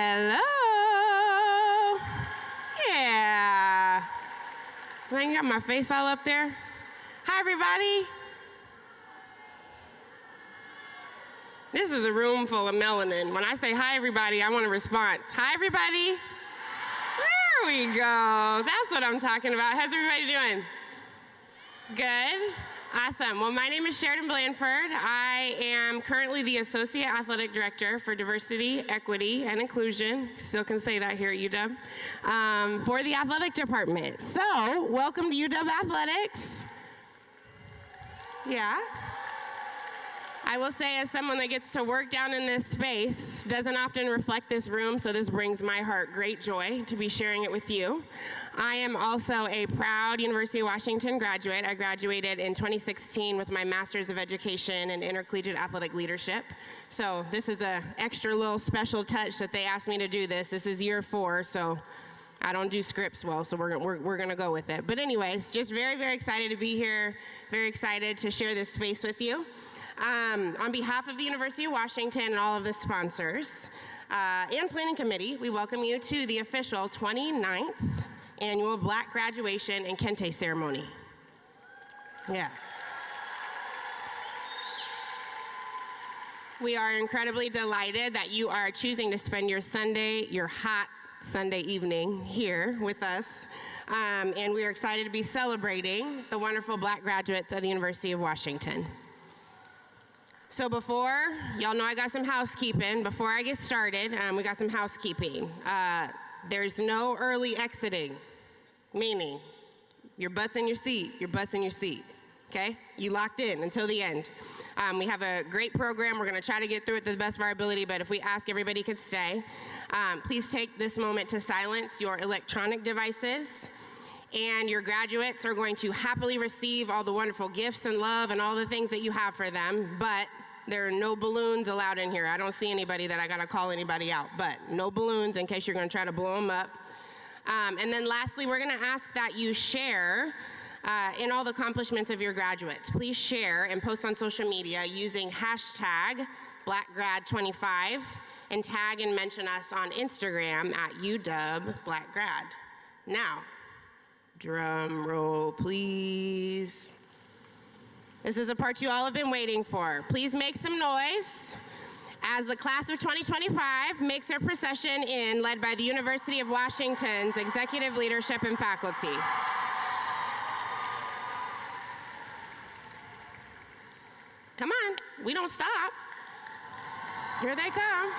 Hello. Yeah. I ain't got my face all up there. Hi, everybody. This is a room full of melanin. When I say hi, everybody, I want a response. Hi, everybody. There we go. That's what I'm talking about. How's everybody doing? Good. Awesome. Well, my name is Sheridan Blanford. I am currently the Associate Athletic Director for Diversity, Equity, and Inclusion. Still can say that here at UW, for the athletic department. So, welcome to UW Athletics. Yeah. I will say, as someone that gets to work down in this space, doesn't often reflect this room, so this brings my heart great joy to be sharing it with you. I am also a proud University of Washington graduate. I graduated in 2016 with my Master's of Education in Intercollegiate Athletic Leadership. So this is an extra little special touch that they asked me to do this. This is year 4, so I don't do scripts well, so we're gonna go with it. But anyways, just very, very excited to be here, very excited to share this space with you. On behalf of the University of Washington and all of the sponsors and Planning Committee, we welcome you to the official 29th Annual Black Graduation and Kente Ceremony. Yeah. We are incredibly delighted that you are choosing to spend your Sunday, your hot Sunday evening here with us. And we are excited to be celebrating the wonderful Black graduates of the University of Washington. So before, y'all know I got some housekeeping. Before I get started, we got some housekeeping. There's no early exiting, meaning your butt's in your seat, your butt's in your seat, okay? You locked in until the end. We have a great program. We're gonna try to get through it to the best of our ability, but if we ask, everybody could stay. Please take this moment to silence your electronic devices. And your graduates are going to happily receive all the wonderful gifts and love and all the things that you have for them, but there are no balloons allowed in here. I don't see anybody that I gotta call anybody out, but no balloons in case you're gonna try to blow them up. And then lastly, we're gonna ask that you share in all the accomplishments of your graduates. Please share and post on social media using hashtag BlackGrad25 and tag and mention us on Instagram at UW_BlackGrad. Now, drum roll, please. This is a part you all have been waiting for. Please make some noise as the class of 2025 makes their procession in, led by the University of Washington's executive leadership and faculty. Come on, we don't stop. Here they come.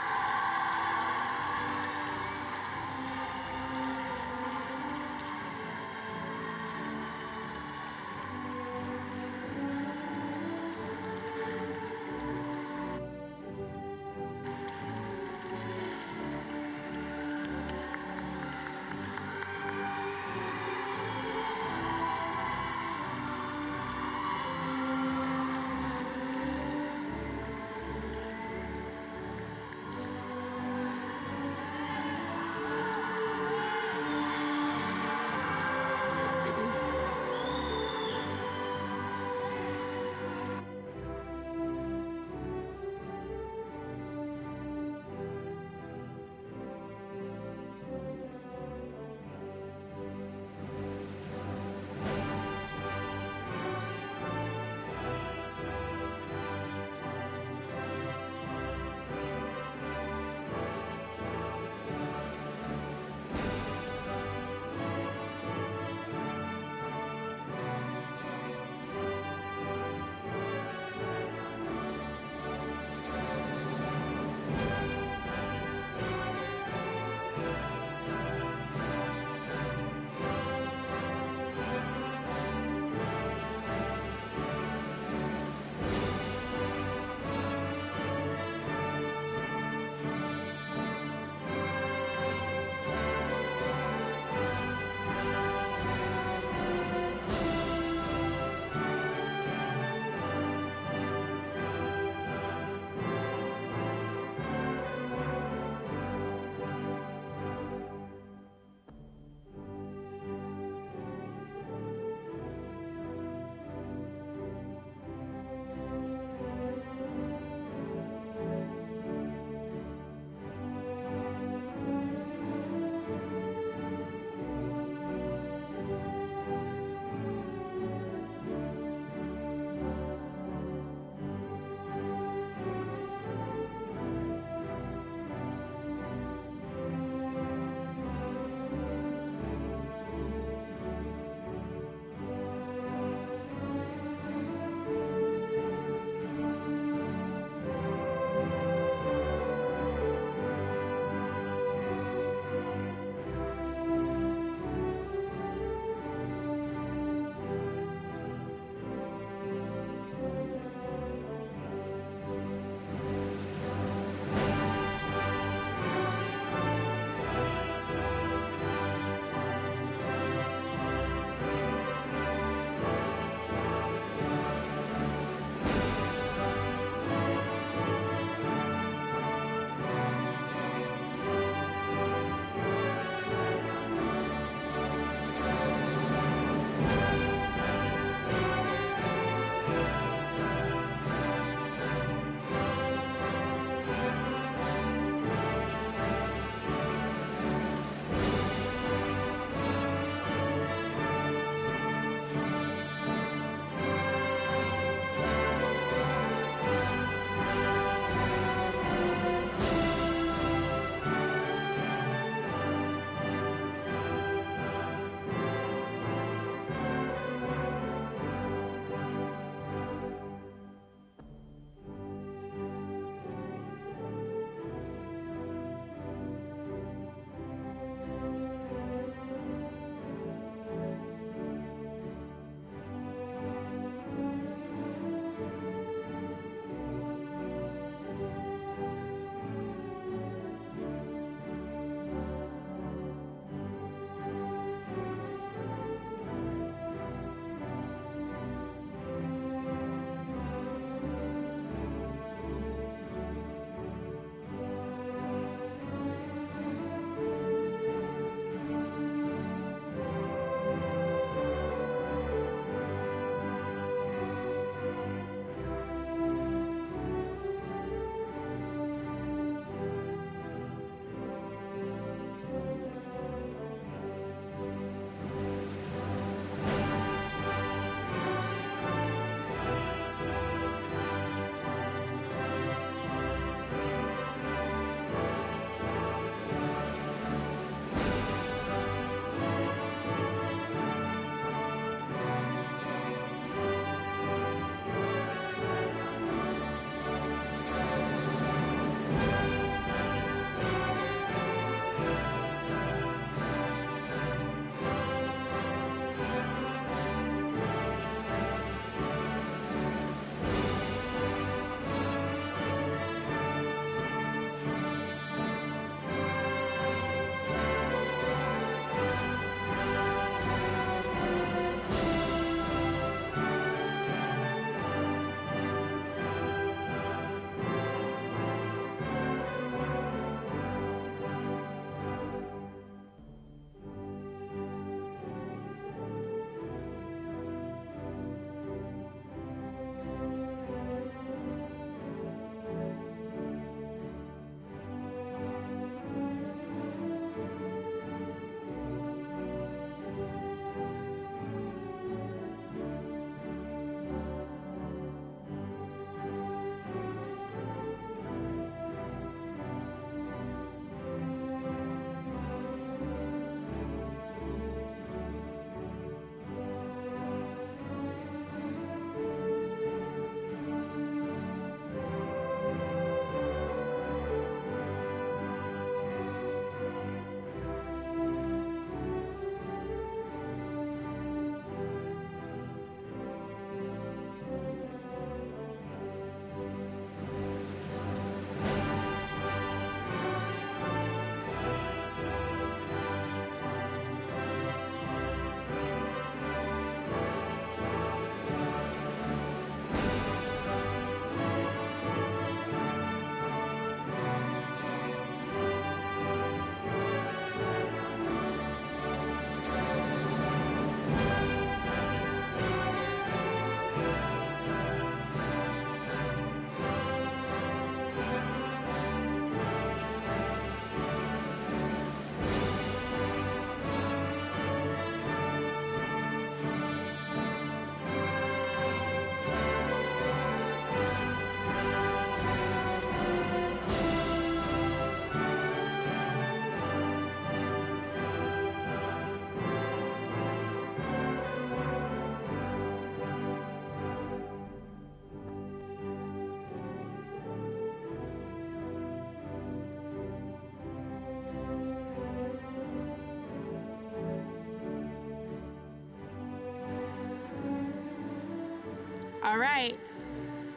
All right.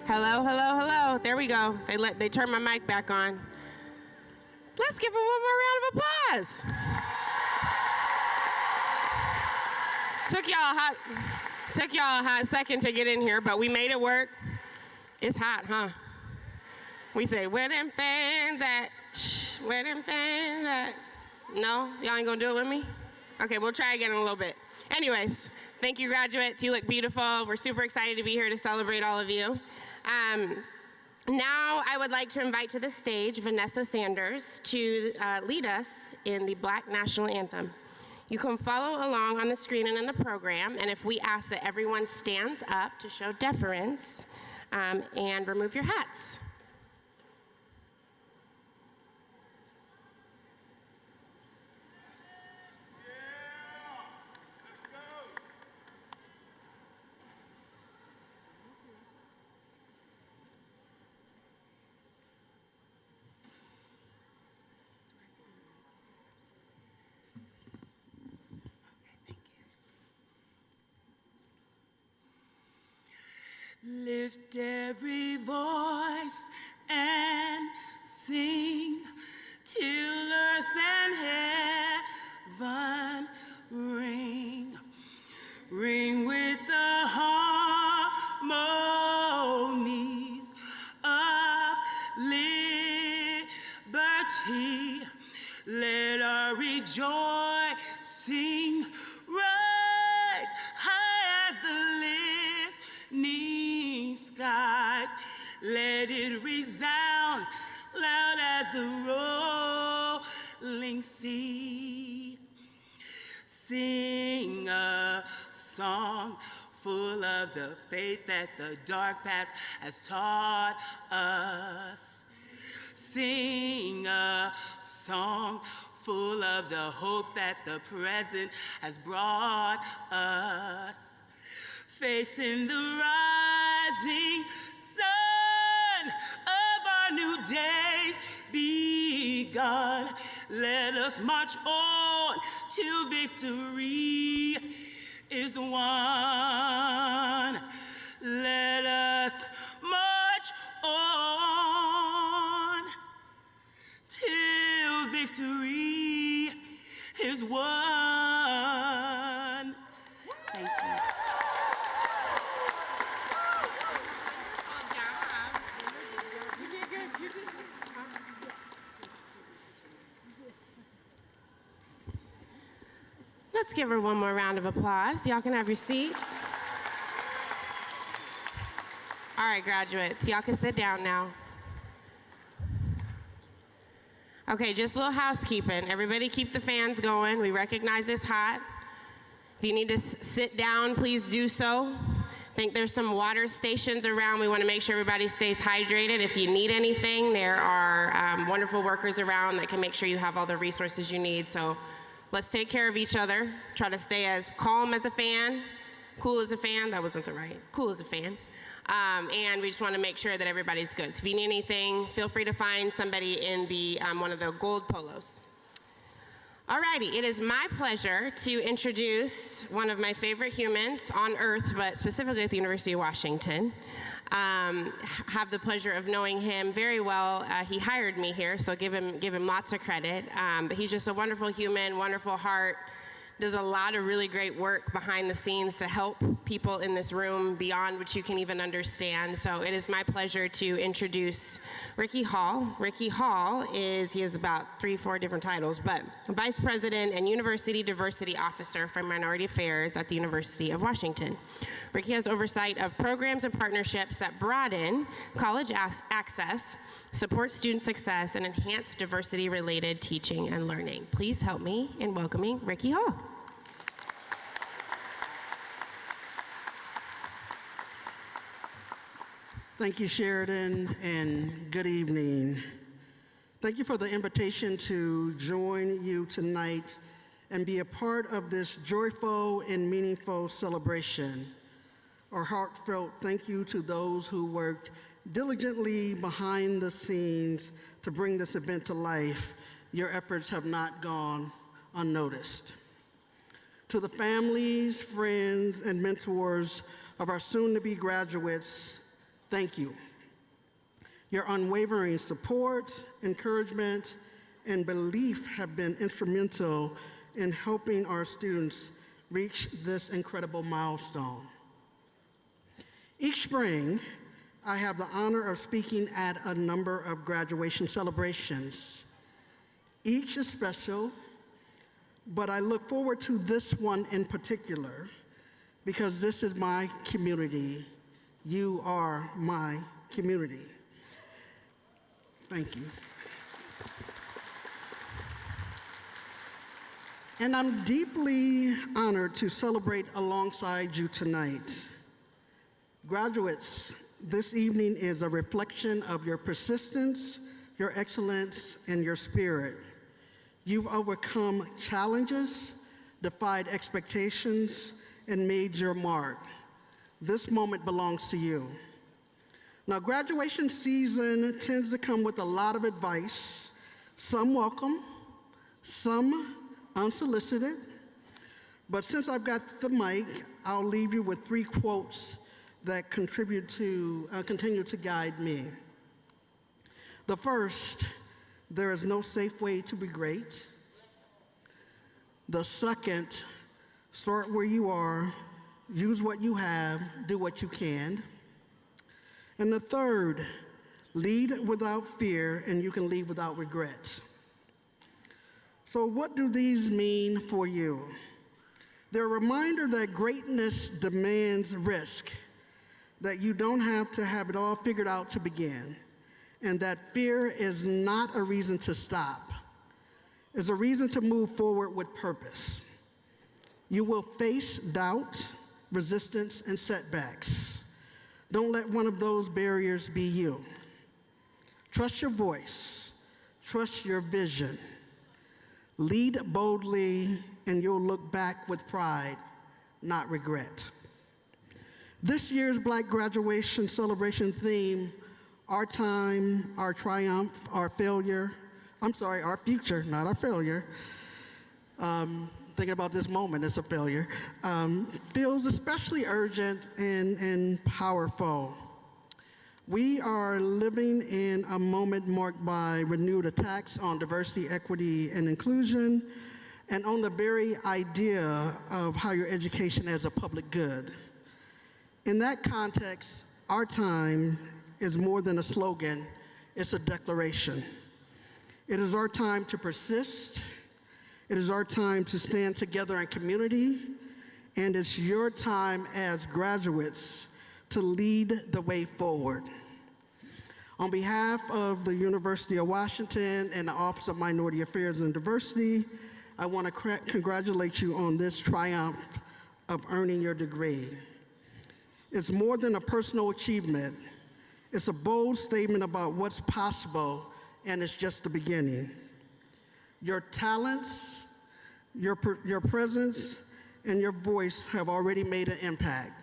Hello, hello, hello. There we go. They turned my mic back on. Let's give them one more round of applause. Took y'all a hot second to get in here, but we made it work. It's hot, huh? We say, where them fans at? Where them fans at? No? Y'all ain't gonna do it with me? Okay, we'll try again in a little bit. Anyways, thank you, graduates. You look beautiful. We're super excited to be here to celebrate all of you. Now I would like to invite to the stage Vanessa Sanders to lead us in the Black National Anthem. You can follow along on the screen and in the program, and if we ask that everyone stands up to show deference and remove your hats. Lift every voice and sing till earth and heaven ring. Ring with the harmonies of liberty. Let our rejoicing rise high as the listening skies. Let it resound loud as the rolling sea. Sing a song full of the faith that the dark past has taught us. Sing a song full of the hope that the present has brought us. Facing the rising sun of our new days begun. Let us march on till victory is won. Let us march on till victory is won. Thank you. Let's give her one more round of applause. Y'all can have your seats. All right, graduates, y'all can sit down now. Okay, just a little housekeeping. Everybody keep the fans going. We recognize it's hot. If you need to sit down, please do so. I think there's some water stations around. We want to make sure everybody stays hydrated. If you need anything, there are wonderful workers around that can make sure you have all the resources you need. So let's take care of each other. Try to stay as calm as a fan, cool as a fan. That wasn't the right. Cool as a fan. And we just want to make sure that everybody's good. So if you need anything, feel free to find somebody in the one of the gold polos. Alrighty, it is my pleasure to introduce one of my favorite humans on earth, but specifically at the University of Washington. Have the pleasure of knowing him very well. He hired me here, so give him lots of credit. But he's just a wonderful human, wonderful heart, does a lot of really great work behind the scenes to help people in this room beyond what you can even understand. So it is my pleasure to introduce Ricky Hall. Ricky Hall he has about 3-4 different titles, but Vice President and University Diversity Officer for Minority Affairs at the University of Washington. Ricky has oversight of programs and partnerships that broaden college access, support student success, and enhance diversity-related teaching and learning. Please help me in welcoming Ricky Hall. Thank you, Sheridan, and good evening. Thank you for the invitation to join you tonight and be a part of this joyful and meaningful celebration. Our heartfelt thank you to those who worked diligently behind the scenes to bring this event to life. Your efforts have not gone unnoticed. To the families, friends, and mentors of our soon-to-be graduates, thank you. Your unwavering support, encouragement, and belief have been instrumental in helping our students reach this incredible milestone. Each spring, I have the honor of speaking at a number of graduation celebrations. Each is special, but I look forward to this one in particular because this is my community. You are my community. Thank you. And I'm deeply honored to celebrate alongside you tonight. Graduates, this evening is a reflection of your persistence, your excellence, and your spirit. You've overcome challenges, defied expectations, and made your mark. This moment belongs to you. Now, graduation season tends to come with a lot of advice, some welcome, some unsolicited. But since I've got the mic, I'll leave you with 3 quotes that continue to guide me. The first, there is no safe way to be great. The second, start where you are, use what you have, do what you can. And the third, lead without fear, and you can leave without regret. So what do these mean for you? They're a reminder that greatness demands risk, that you don't have to have it all figured out to begin, and that fear is not a reason to stop. It's a reason to move forward with purpose. You will face doubt, resistance, and setbacks. Don't let one of those barriers be you. Trust your voice, trust your vision. Lead boldly, and you'll look back with pride, not regret. This year's Black graduation celebration theme, our time, our triumph, our failure, our future, not our failure. Thinking about this moment, it's a failure, feels especially urgent and powerful. We are living in a moment marked by renewed attacks on diversity, equity, and inclusion, and on the very idea of higher education as a public good. In that context, our time is more than a slogan, it's a declaration. It is our time to persist, it is our time to stand together in community, and it's your time as graduates to lead the way forward. On behalf of the University of Washington and the Office of Minority Affairs and Diversity, I want to congratulate you on this triumph of earning your degree. It's more than a personal achievement. It's a bold statement about what's possible, and it's just the beginning. Your talents, your presence, and your voice have already made an impact.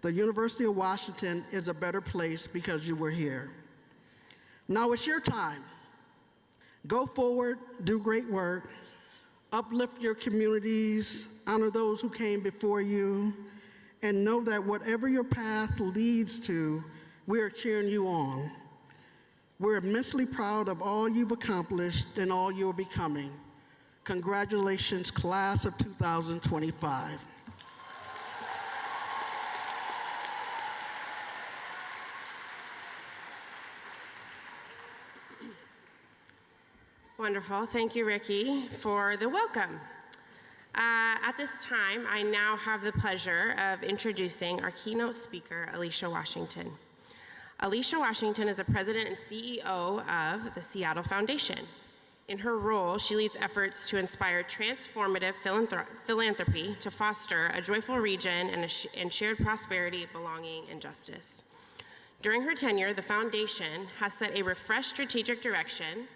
The University of Washington is a better place because you were here. Now it's your time. Go forward, do great work, uplift your communities, honor those who came before you, and know that whatever your path leads to, we are cheering you on. We're immensely proud of all you've accomplished and all you're becoming. Congratulations, class of 2025. Wonderful. Thank you, Ricky, for the welcome. At this time, I now have the pleasure of introducing our keynote speaker, Alicia Washington. Alicia Washington is the president and CEO of the Seattle Foundation. In her role, she leads efforts to inspire transformative philanthropy to foster a joyful region and shared prosperity, belonging, and justice. During her tenure, the foundation has set a refreshed strategic direction,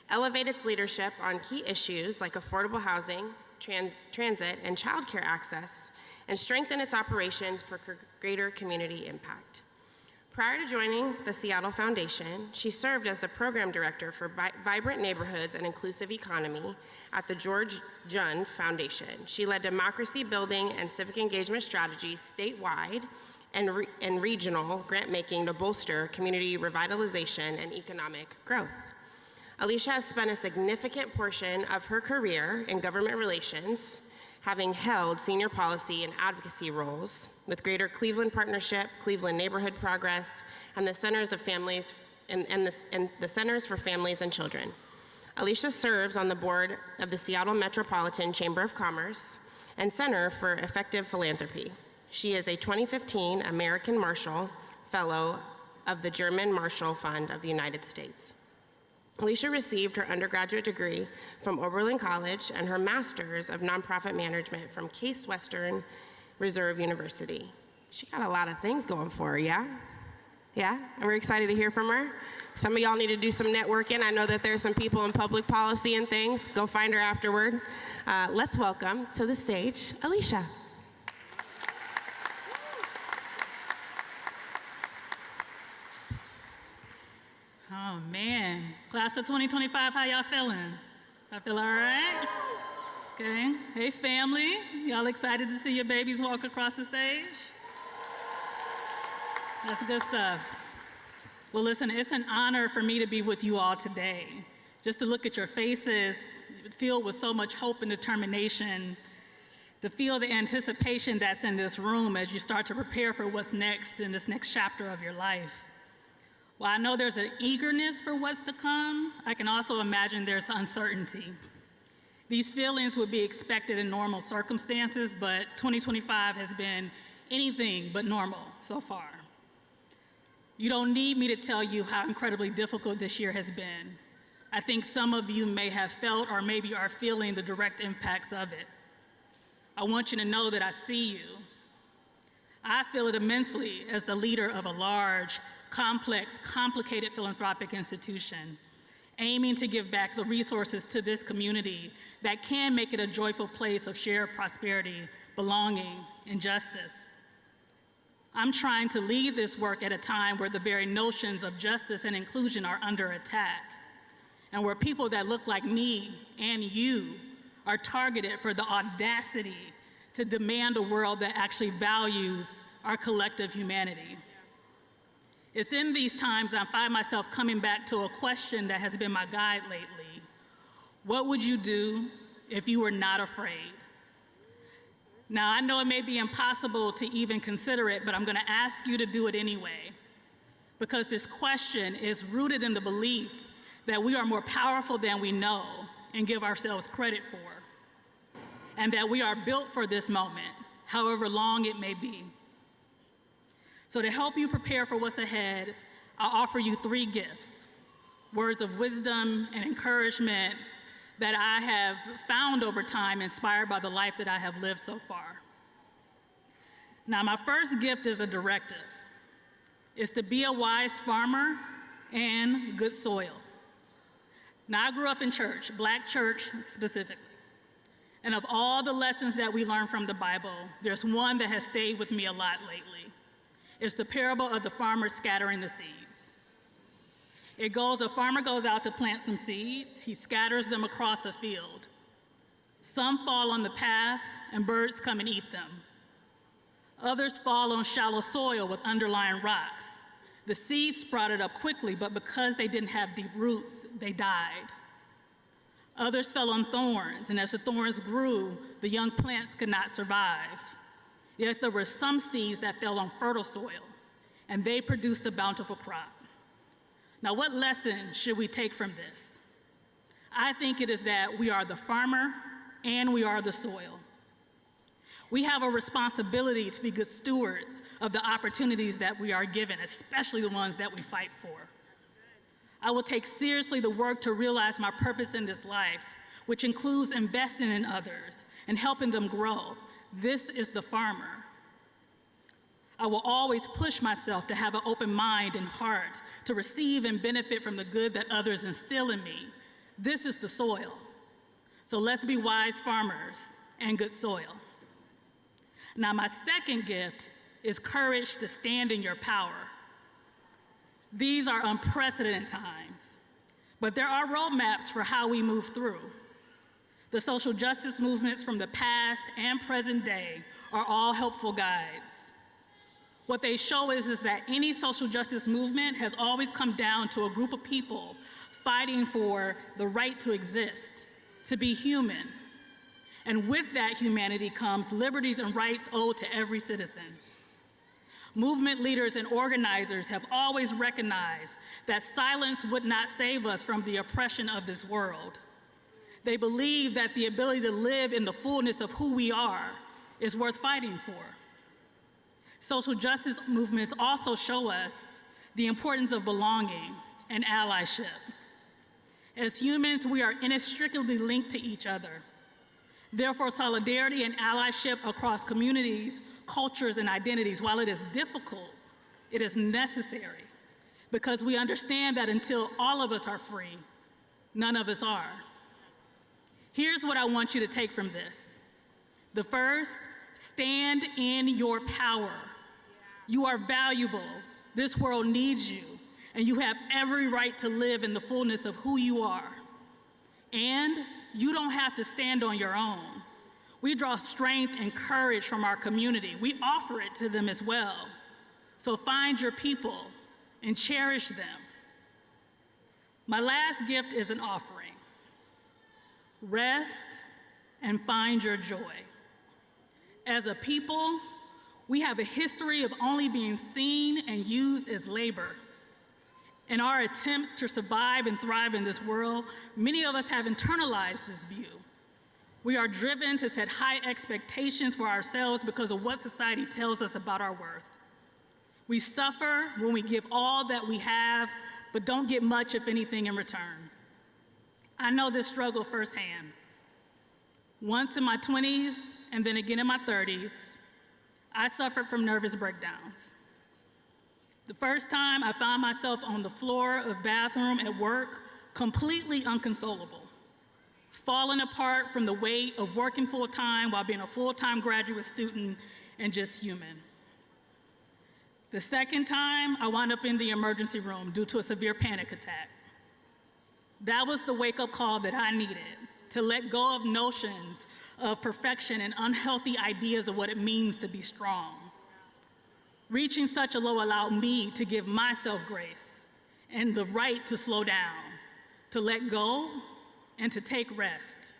elevate its leadership on key issues like affordable housing, transit, and childcare access, and strengthen its operations for greater community impact. Prior to joining the Seattle Foundation, she served as the program director for Vibrant Neighborhoods and Inclusive Economy at the George Jun Foundation. She led democracy building and civic engagement strategies statewide and regional grant making to bolster community revitalization and economic growth. Alicia has spent a significant portion of her career in government relations, having held senior policy and advocacy roles with Greater Cleveland Partnership, Cleveland Neighborhood Progress, and the Centers of Families and the Centers for Families and Children. Alicia serves on the board of the Seattle Metropolitan Chamber of Commerce and Center for Effective Philanthropy. She is a 2015 American Marshall Fellow of the German Marshall Fund of the United States. Alicia received her undergraduate degree from Oberlin College and her master's of nonprofit management from Case Western Reserve University. She got a lot of things going for her, yeah? Yeah, and we're excited to hear from her. Some of y'all need to do some networking. I know that there's some people in public policy and things. Go find her afterward. Let's welcome to the stage, Alicia. Oh man, class of 2025, how y'all feeling? I feel all right? Okay, hey family, y'all excited to see your babies walk across the stage? That's good stuff. Well listen, it's an honor for me to be with you all today. Just to look at your faces, filled with so much hope and determination, to feel the anticipation that's in this room as you start to prepare for what's next in this next chapter of your life. While I know there's an eagerness for what's to come, I can also imagine there's uncertainty. These feelings would be expected in normal circumstances, but 2025 has been anything but normal so far. You don't need me to tell you how incredibly difficult this year has been. I think some of you may have felt or maybe are feeling the direct impacts of it. I want you to know that I see you. I feel it immensely as the leader of a large, complex, complicated philanthropic institution, aiming to give back the resources to this community that can make it a joyful place of shared prosperity, belonging, and justice. I'm trying to lead this work at a time where the very notions of justice and inclusion are under attack, and where people that look like me and you are targeted for the audacity to demand a world that actually values our collective humanity. It's in these times I find myself coming back to a question that has been my guide lately. What would you do if you were not afraid? Now, I know it may be impossible to even consider it, but I'm gonna ask you to do it anyway, because this question is rooted in the belief that we are more powerful than we know and give ourselves credit for, and that we are built for this moment, however long it may be. So to help you prepare for what's ahead, I'll offer you 3 gifts, words of wisdom and encouragement that I have found over time inspired by the life that I have lived so far. Now, my first gift is a directive. It's to be a wise farmer and good soil. Now, I grew up in church, Black church specifically. And of all the lessons that we learn from the Bible, there's one that has stayed with me a lot lately. It's the parable of the farmer scattering the seeds. It goes, a farmer goes out to plant some seeds. He scatters them across a field. Some fall on the path and birds come and eat them. Others fall on shallow soil with underlying rocks. The seeds sprouted up quickly, but because they didn't have deep roots, they died. Others fell on thorns, and as the thorns grew, the young plants could not survive. Yet there were some seeds that fell on fertile soil, and they produced a bountiful crop. Now, what lesson should we take from this? I think it is that we are the farmer and we are the soil. We have a responsibility to be good stewards of the opportunities that we are given, especially the ones that we fight for. I will take seriously the work to realize my purpose in this life, which includes investing in others and helping them grow. This is the farmer. I will always push myself to have an open mind and heart to receive and benefit from the good that others instill in me. This is the soil. So let's be wise farmers and good soil. Now, my second gift is courage to stand in your power. These are unprecedented times, but there are roadmaps for how we move through. The social justice movements from the past and present day are all helpful guides. What they show is that any social justice movement has always come down to a group of people fighting for the right to exist, to be human. And with that humanity comes liberties and rights owed to every citizen. Movement leaders and organizers have always recognized that silence would not save us from the oppression of this world. They believe that the ability to live in the fullness of who we are is worth fighting for. Social justice movements also show us the importance of belonging and allyship. As humans, we are inextricably linked to each other. Therefore, solidarity and allyship across communities, cultures, and identities, while it is difficult, it is necessary because we understand that until all of us are free, none of us are. Here's what I want you to take from this. The first, stand in your power. You are valuable. This world needs you, and you have every right to live in the fullness of who you are. And you don't have to stand on your own. We draw strength and courage from our community. We offer it to them as well. So find your people and cherish them. My last gift is an offering. Rest and find your joy. As a people, we have a history of only being seen and used as labor. In our attempts to survive and thrive in this world, many of us have internalized this view. We are driven to set high expectations for ourselves because of what society tells us about our worth. We suffer when we give all that we have, but don't get much, if anything, in return. I know this struggle firsthand. Once in my 20s, and then again in my 30s, I suffered from nervous breakdowns. The first time I found myself on the floor of bathroom at work, completely unconsolable, falling apart from the weight of working full-time while being a full-time graduate student and just human. The second time, I wound up in the emergency room due to a severe panic attack. That was the wake-up call that I needed to let go of notions of perfection and unhealthy ideas of what it means to be strong. Reaching such a low allowed me to give myself grace and the right to slow down, to let go, and to take rest.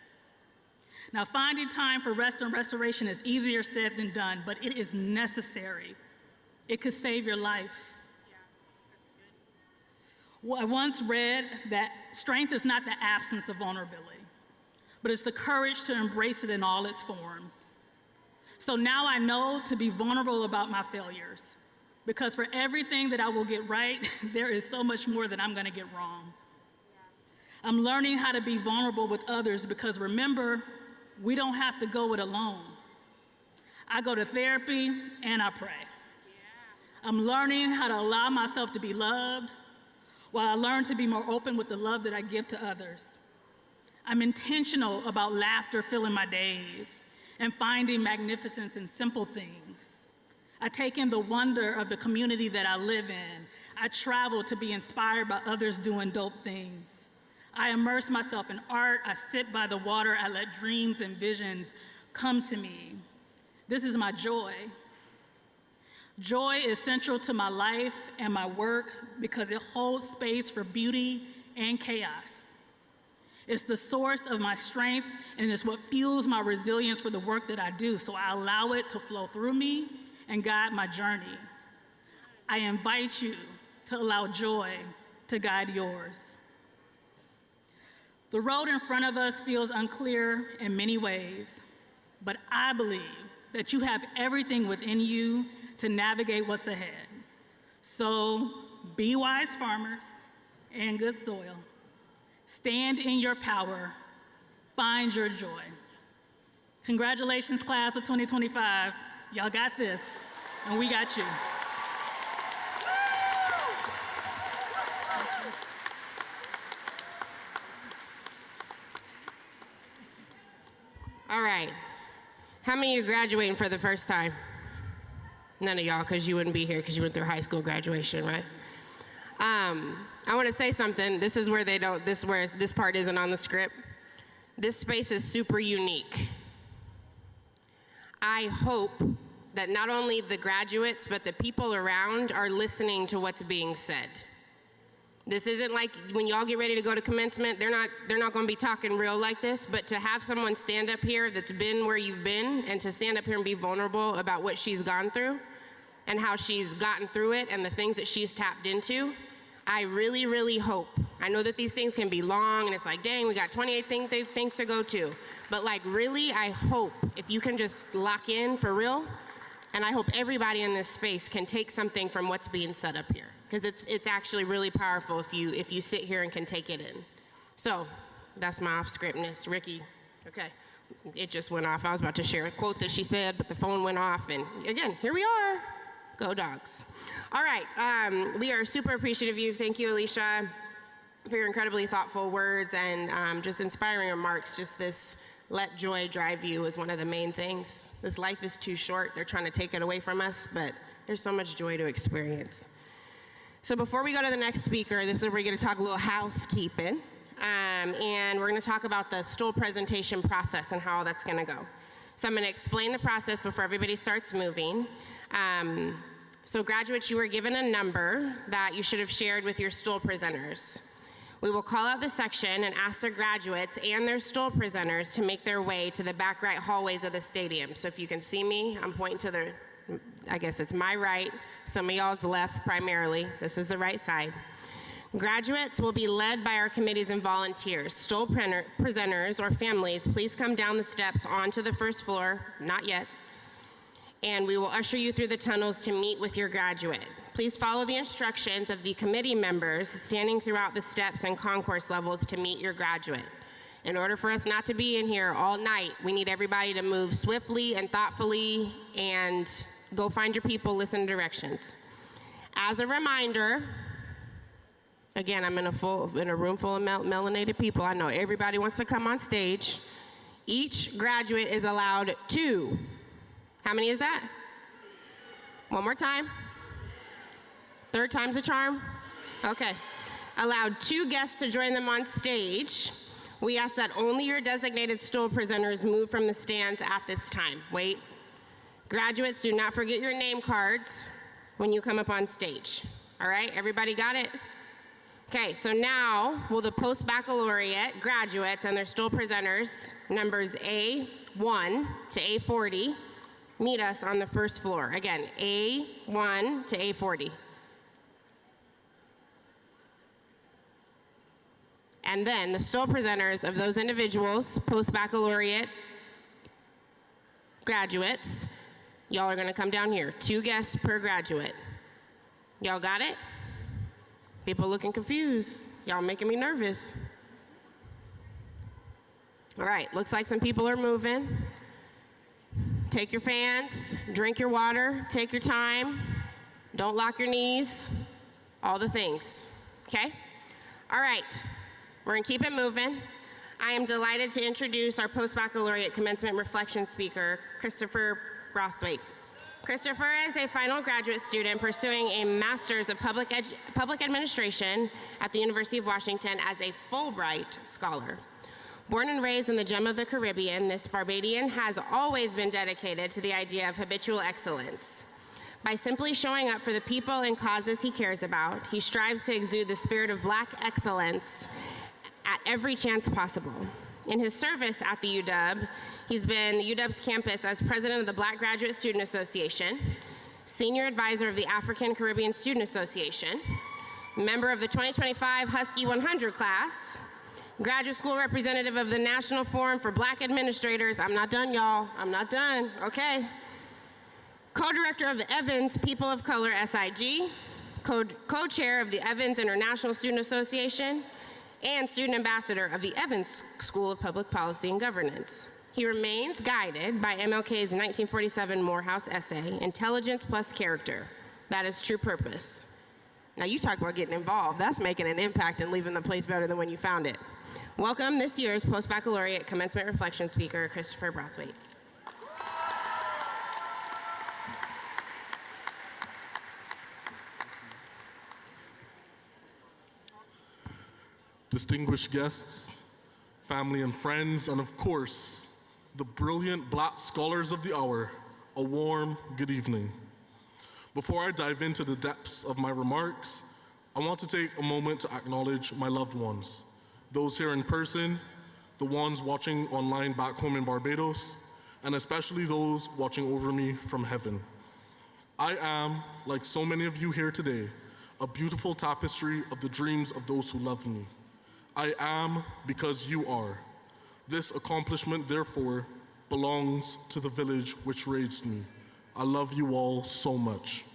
Now, finding time for rest and restoration is easier said than done, but it is necessary. It could save your life. Well, I once read that strength is not the absence of vulnerability, but it's the courage to embrace it in all its forms. So now I know to be vulnerable about my failures, because for everything that I will get right, there is so much more that I'm gonna get wrong. I'm learning how to be vulnerable with others because remember, we don't have to go it alone. I go to therapy and I pray. I'm learning how to allow myself to be loved while I learn to be more open with the love that I give to others. I'm intentional about laughter filling my days and finding magnificence in simple things. I take in the wonder of the community that I live in. I travel to be inspired by others doing dope things. I immerse myself in art. I sit by the water. I let dreams and visions come to me. This is my joy. Joy is central to my life and my work because it holds space for beauty and chaos. It's the source of my strength, and it's what fuels my resilience for the work that I do, so I allow it to flow through me and guide my journey. I invite you to allow joy to guide yours. The road in front of us feels unclear in many ways, but I believe that you have everything within you to navigate what's ahead. So be wise farmers and good soil. Stand in your power. Find your joy. Congratulations, class of 2025. Y'all got this, and we got you. All right. How many of you are graduating for the first time? None of y'all, because you wouldn't be here because you went through high school graduation, right? I want to say something. This is where this part isn't on the script. This space is super unique. I hope that not only the graduates, but the people around are listening to what's being said. This isn't like when y'all get ready to go to commencement, they're not going to be talking real like this, but to have someone stand up here that's been where you've been and to stand up here and be vulnerable about what she's gone through and how she's gotten through it and the things that she's tapped into, I really, really hope. I know that these things can be long and it's like, dang, we got 28 things to go to. But like really, I hope if you can just lock in for real, and I hope everybody in this space can take something from what's being said up here, because it's actually really powerful if you sit here and can take it in. So that's my off-scriptness. Ricky, okay, it just went off. I was about to share a quote that she said, but the phone went off, and again, here we are. Go Dogs. All right, we are super appreciative of you. Thank you, Alicia, for your incredibly thoughtful words and just inspiring remarks. Just this let joy drive you is one of the main things. This life is too short. They're trying to take it away from us, but there's so much joy to experience. So before we go to the next speaker, this is where we're going to talk a little housekeeping. And we're going to talk about the stool presentation process and how that's going to go. So I'm going to explain the process before everybody starts moving. So graduates, you were given a number that you should have shared with your stool presenters. We will call out the section and ask the graduates and their stool presenters to make their way to the back right hallways of the stadium. So if you can see me, I'm pointing to the, I guess it's my right, some of y'all's left primarily. This is the right side. Graduates will be led by our committees and volunteers. Stool presenters or families, please come down the steps onto the first floor, not yet, and we will usher you through the tunnels to meet with your graduate. Please follow the instructions of the committee members standing throughout the steps and concourse levels to meet your graduate. In order for us not to be in here all night, we need everybody to move swiftly and thoughtfully and go find your people, listen to directions. As a reminder, again, I'm in a room full of melanated people. I know everybody wants to come on stage. Each graduate is allowed 2. How many is that? One more time. 3rd time's a charm? Okay. Allowed 2 guests to join them on stage. We ask that only your designated stool presenters move from the stands at this time. Wait. Graduates, do not forget your name cards when you come up on stage. All right, everybody got it? Okay, so now will the post-baccalaureate graduates and their stool presenters, numbers A1 to A40, meet us on the first floor. Again, A1 to A40. And then the stool presenters of those individuals, post-baccalaureate graduates, y'all are gonna come down here. 2 guests per graduate. Y'all got it? People looking confused. Y'all making me nervous. All right, looks like some people are moving. Take your fans, drink your water, take your time. Don't lock your knees, all the things, okay? All right, we're gonna keep it moving. I am delighted to introduce our post-baccalaureate commencement reflection speaker, Christopher Brathwaite. Christopher is a final graduate student pursuing a Master's of Public Administration at the University of Washington as a Fulbright Scholar. Born and raised in the gem of the Caribbean, this Barbadian has always been dedicated to the idea of habitual excellence. By simply showing up for the people and causes he cares about, he strives to exude the spirit of Black excellence at every chance possible. In his service at the UW, he's been UW's campus as president of the Black Graduate Student Association, senior advisor of the African Caribbean Student Association, member of the 2025 Husky 100 class, graduate school representative of the National Forum for Black Administrators. I'm not done, y'all. I'm not done. Okay. Co-director of the Evans People of Color SIG, co-chair of the Evans International Student Association, and student ambassador of the Evans School of Public Policy and Governance. He remains guided by MLK's 1947 Morehouse essay, Intelligence plus Character. That is true purpose. Now you talk about getting involved. That's making an impact and leaving the place better than when you found it. Welcome this year's post-baccalaureate commencement reflection speaker, Christopher Brathwaite. distinguished guests, family and friends, and of course, the brilliant Black scholars of the hour, a warm good evening. Before I dive into the depths of my remarks, I want to take a moment to acknowledge my loved ones, those here in person, the ones watching online back home in Barbados, and especially those watching over me from heaven. I am, like so many of you here today, a beautiful tapestry of the dreams of those who love me. I am because you are. This accomplishment, therefore, belongs to the village which raised me. I love you all so much.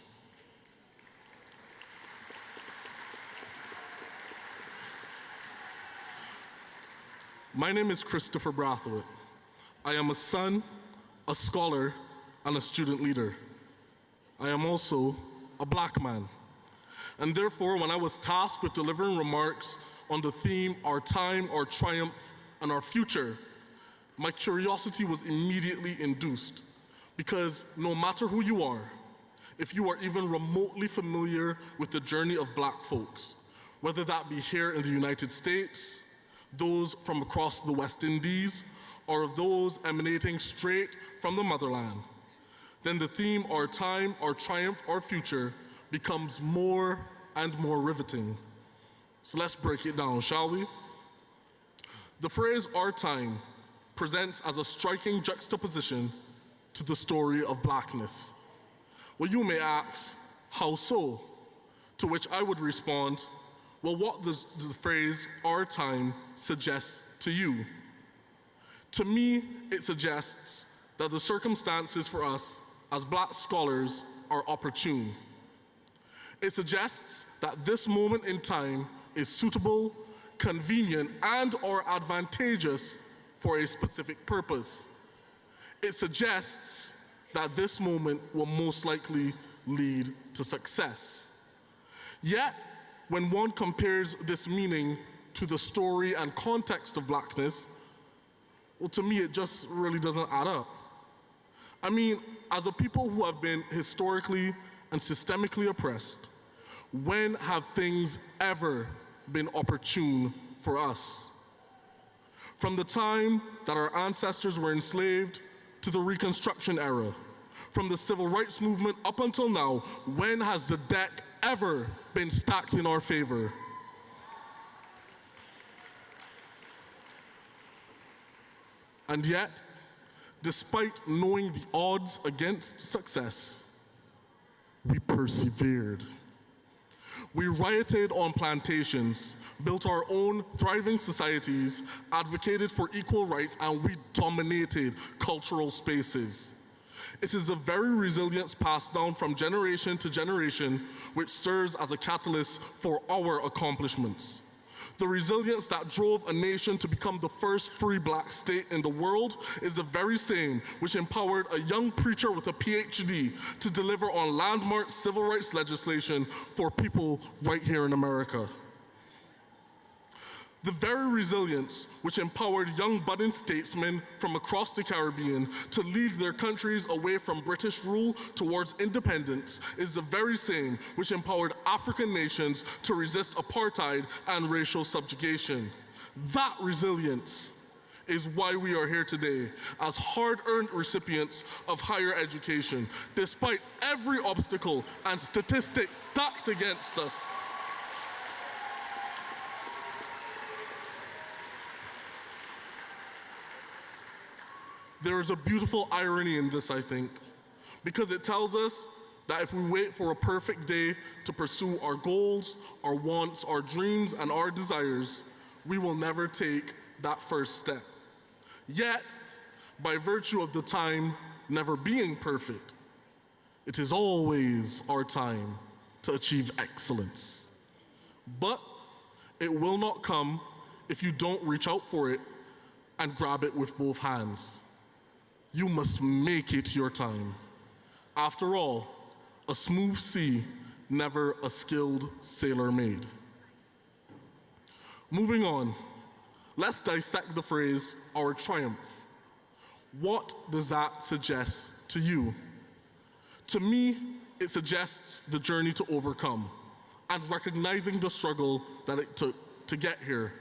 My name is Christopher Brathwaite. I am a son, a scholar, and a student leader. I am also a Black man. And therefore, when I was tasked with delivering remarks on the theme, our time, our triumph, and our future, my curiosity was immediately induced. Because no matter who you are, if you are even remotely familiar with the journey of Black folks, whether that be here in the United States, those from across the West Indies, or of those emanating straight from the motherland, then the theme, our time, our triumph, our future, becomes more and more riveting. So let's break it down, shall we? The phrase, our time, presents as a striking juxtaposition to the story of Blackness. Well, you may ask, how so? To which I would respond, well, what does the phrase, our time, suggest to you? To me, it suggests that the circumstances for us as Black scholars are opportune. It suggests that this moment in time is suitable, convenient, and/or advantageous for a specific purpose. It suggests that this moment will most likely lead to success. Yet, when one compares this meaning to the story and context of Blackness, well, to me, it just really doesn't add up. I mean, as a people who have been historically and systemically oppressed, when have things ever been opportune for us? From the time that our ancestors were enslaved to the Reconstruction era, from the Civil Rights Movement up until now, when has the deck ever been stacked in our favor? And yet, despite knowing the odds against success, we persevered. We rioted on plantations, built our own thriving societies, advocated for equal rights, and we dominated cultural spaces. It is the very resilience passed down from generation to generation which serves as a catalyst for our accomplishments. The resilience that drove a nation to become the first free Black state in the world is the very same which empowered a young preacher with a PhD to deliver on landmark civil rights legislation for people right here in America. The very resilience which empowered young budding statesmen from across the Caribbean to lead their countries away from British rule towards independence is the very same which empowered African nations to resist apartheid and racial subjugation. That resilience is why we are here today as hard-earned recipients of higher education, despite every obstacle and statistic stacked against us. There is a beautiful irony in this, I think, because it tells us that if we wait for a perfect day to pursue our goals, our wants, our dreams, and our desires, we will never take that first step. Yet, by virtue of the time never being perfect, it is always our time to achieve excellence. But it will not come if you don't reach out for it and grab it with both hands. You must make it your time. After all, a smooth sea, never a skilled sailor made. Moving on, let's dissect the phrase, our triumph. What does that suggest to you? To me, it suggests the journey to overcome and recognizing the struggle that it took to get here,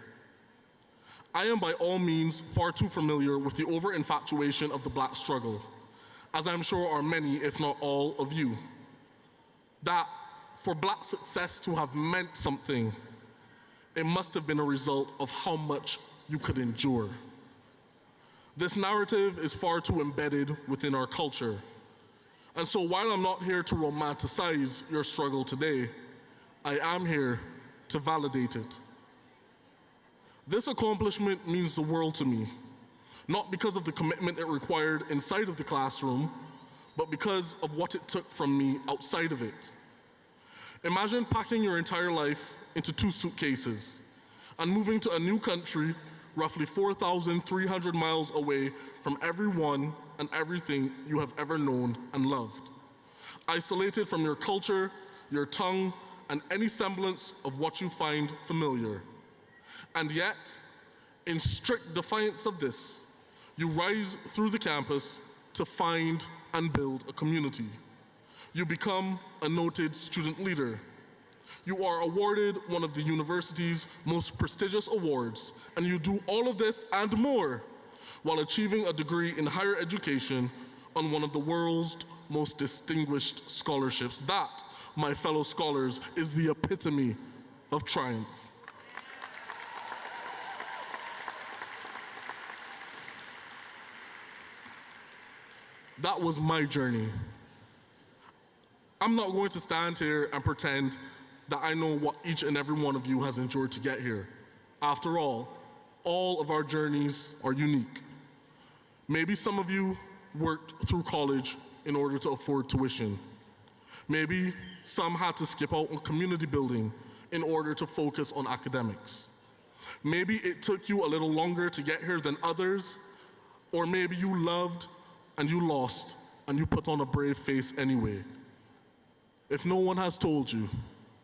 I am by all means far too familiar with the over-infatuation of the Black struggle, as I'm sure are many, if not all, of you. That for Black success to have meant something, it must have been a result of how much you could endure. This narrative is far too embedded within our culture. And so while I'm not here to romanticize your struggle today, I am here to validate it. This accomplishment means the world to me, not because of the commitment it required inside of the classroom, but because of what it took from me outside of it. Imagine packing your entire life into 2 suitcases and moving to a new country roughly 4,300 miles away from everyone and everything you have ever known and loved. Isolated from your culture, your tongue, and any semblance of what you find familiar. And yet, in strict defiance of this, you rise through the campus to find and build a community. You become a noted student leader. You are awarded one of the university's most prestigious awards, and you do all of this and more while achieving a degree in higher education on one of the world's most distinguished scholarships. That, my fellow scholars, is the epitome of triumph. That was my journey. I'm not going to stand here and pretend that I know what each and every one of you has endured to get here. After all of our journeys are unique. Maybe some of you worked through college in order to afford tuition. Maybe some had to skip out on community building in order to focus on academics. Maybe it took you a little longer to get here than others, or maybe you loved and you lost and you put on a brave face anyway. If no one has told you,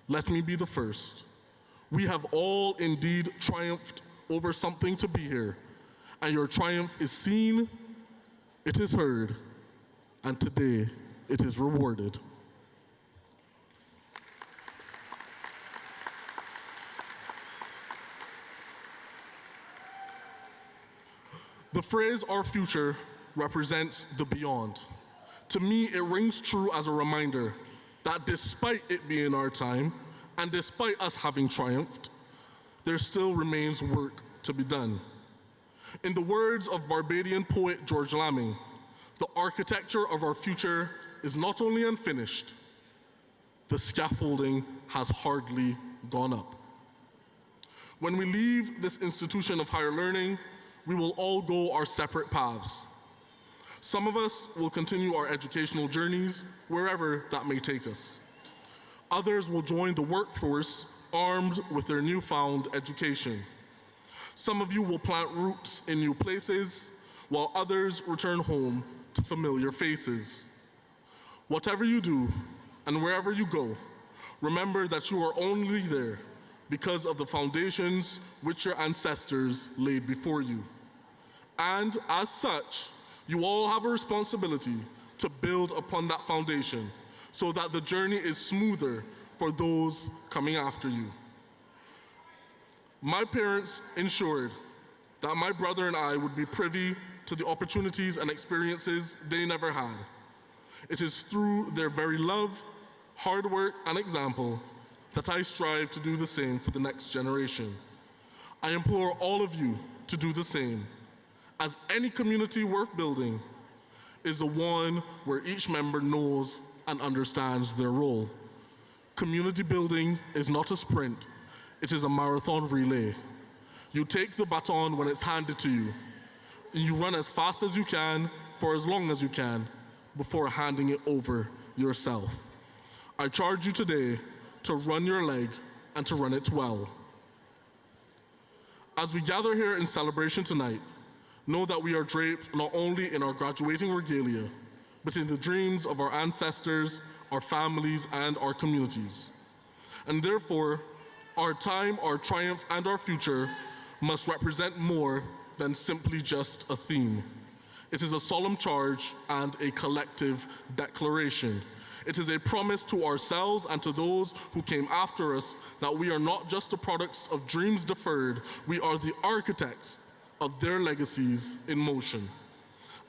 let me be the first. We have all indeed triumphed over something to be here, and your triumph is seen, it is heard, and today it is rewarded. The phrase "our future" represents the beyond. To me, it rings true as a reminder that despite it being our time, and despite us having triumphed, there still remains work to be done. In the words of Barbadian poet George Lamming, the architecture of our future is not only unfinished, the scaffolding has hardly gone up. When we leave this institution of higher learning, we will all go our separate paths. Some of us will continue our educational journeys wherever that may take us. Others will join the workforce armed with their newfound education. Some of you will plant roots in new places, while others return home to familiar faces. Whatever you do and wherever you go, remember that you are only there because of the foundations which your ancestors laid before you. And as such, you all have a responsibility to build upon that foundation so that the journey is smoother for those coming after you. My parents ensured that my brother and I would be privy to the opportunities and experiences they never had. It is through their very love, hard work, and example that I strive to do the same for the next generation. I implore all of you to do the same, as any community worth building is the one where each member knows and understands their role. Community building is not a sprint, it is a marathon relay. You take the baton when it's handed to you, and you run as fast as you can for as long as you can before handing it over yourself. I charge you today to run your leg and to run it well. As we gather here in celebration tonight, know that we are draped not only in our graduating regalia, but in the dreams of our ancestors, our families, and our communities. And therefore, our time, our triumph, and our future must represent more than simply just a theme. It is a solemn charge and a collective declaration. It is a promise to ourselves and to those who came after us that we are not just the products of dreams deferred, we are the architects of their legacies in motion.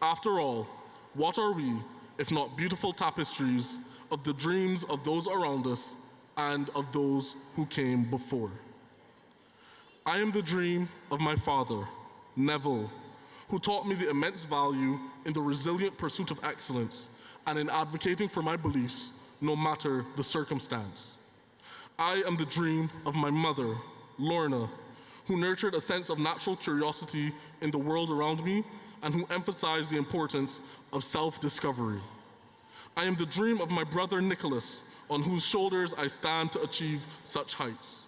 After all, what are we if not beautiful tapestries of the dreams of those around us and of those who came before? I am the dream of my father, Neville, who taught me the immense value in the resilient pursuit of excellence and in advocating for my beliefs, no matter the circumstance. I am the dream of my mother, Lorna, who nurtured a sense of natural curiosity in the world around me and who emphasized the importance of self-discovery. I am the dream of my brother, Nicholas, on whose shoulders I stand to achieve such heights.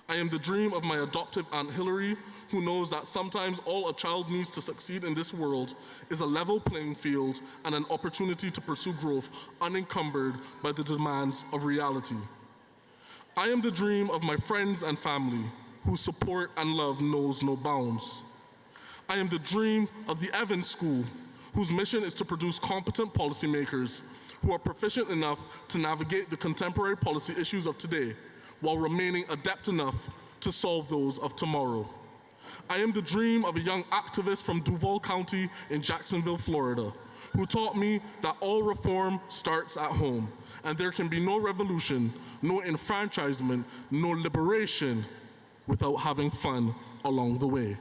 I am the dream of my adoptive Aunt Hillary, who knows that sometimes all a child needs to succeed in this world is a level playing field and an opportunity to pursue growth unencumbered by the demands of reality. I am the dream of my friends and family, whose support and love knows no bounds. I am the dream of the Evans School, whose mission is to produce competent policymakers who are proficient enough to navigate the contemporary policy issues of today, while remaining adept enough to solve those of tomorrow. I am the dream of a young activist from Duval County in Jacksonville, Florida, who taught me that all reform starts at home, and there can be no revolution, no enfranchisement, no liberation without having fun along the way.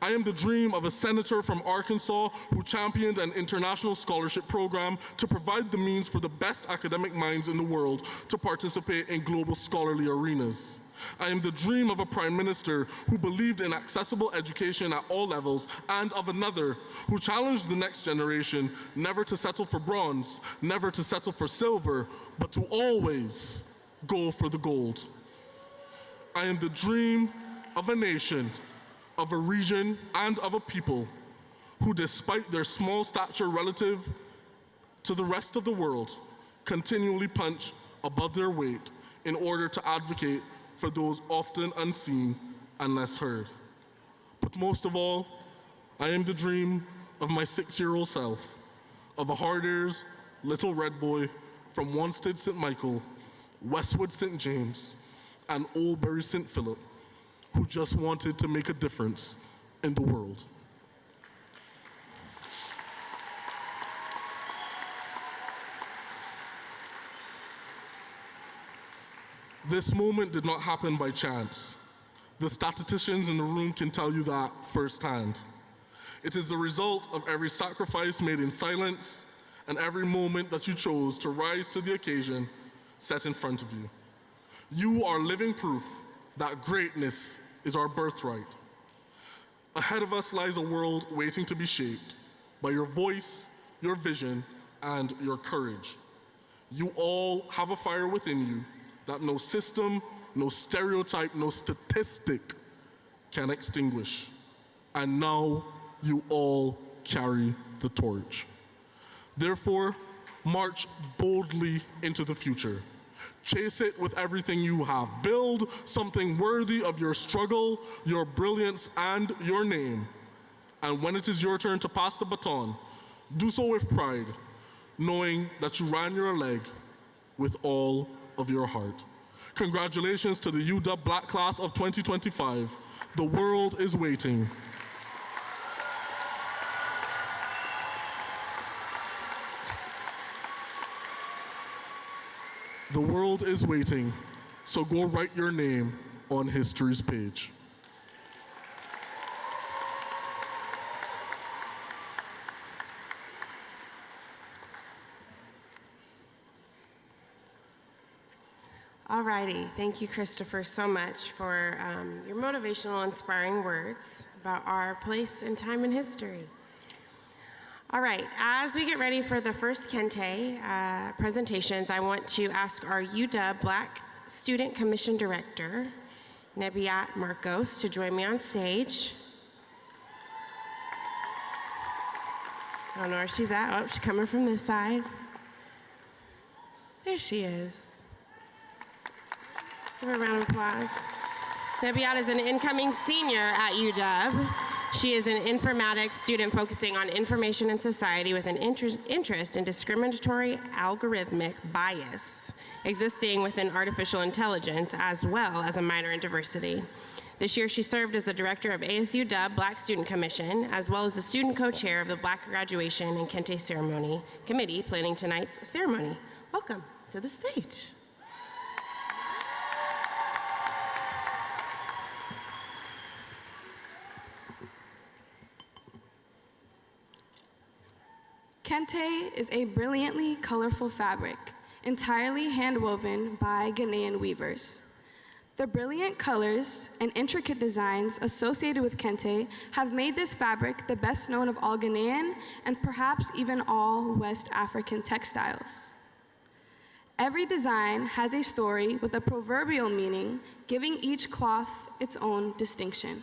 I am the dream of a senator from Arkansas who championed an international scholarship program to provide the means for the best academic minds in the world to participate in global scholarly arenas. I am the dream of a prime minister who believed in accessible education at all levels, and of another who challenged the next generation never to settle for bronze, never to settle for silver, but to always go for the gold. I am the dream of a nation, of a region, and of a people who, despite their small stature relative to the rest of the world, continually punch above their weight in order to advocate for those often unseen and less heard. But most of all, I am the dream of my 6-year-old self, of a hard-ears little red boy from Wanstead St. Michael, Westwood St. James, and Oldbury St. Philip, who just wanted to make a difference in the world. This moment did not happen by chance. The statisticians in the room can tell you that firsthand. It is the result of every sacrifice made in silence and every moment that you chose to rise to the occasion set in front of you. You are living proof that greatness is our birthright. Ahead of us lies a world waiting to be shaped by your voice, your vision, and your courage. You all have a fire within you that no system, no stereotype, no statistic can extinguish. And now you all carry the torch. Therefore, march boldly into the future. Chase it with everything you have. Build something worthy of your struggle, your brilliance, and your name. And when it is your turn to pass the baton, do so with pride, knowing that you ran your leg with all of your heart. Congratulations to the UW Black Class of 2025. The world is waiting. The world is waiting, so go write your name on history's page. Alrighty, thank you, Christopher, so much for your motivational, inspiring words about our place and time in history. All right, as we get ready for the first Kente presentations, I want to ask our UW Black Student Commission Director, Nebiat Marcos, to join me on stage. I don't know where she's at. Oh, she's coming from this side. There she is. Give her a round of applause. Nebiat is an incoming senior at UW. She is an informatics student focusing on information and society with an interest in discriminatory algorithmic bias existing within artificial intelligence, as well as a minor in diversity. This year, she served as the director of ASU Dub Black Student Commission, as well as the student co-chair of the Black Graduation and Kente Ceremony Committee, planning tonight's ceremony. Welcome to the stage. Kente is a brilliantly colorful fabric, entirely hand-woven by Ghanaian weavers. The brilliant colors and intricate designs associated with Kente have made this fabric the best known of all Ghanaian and perhaps even all West African textiles. Every design has a story with a proverbial meaning, giving each cloth its own distinction.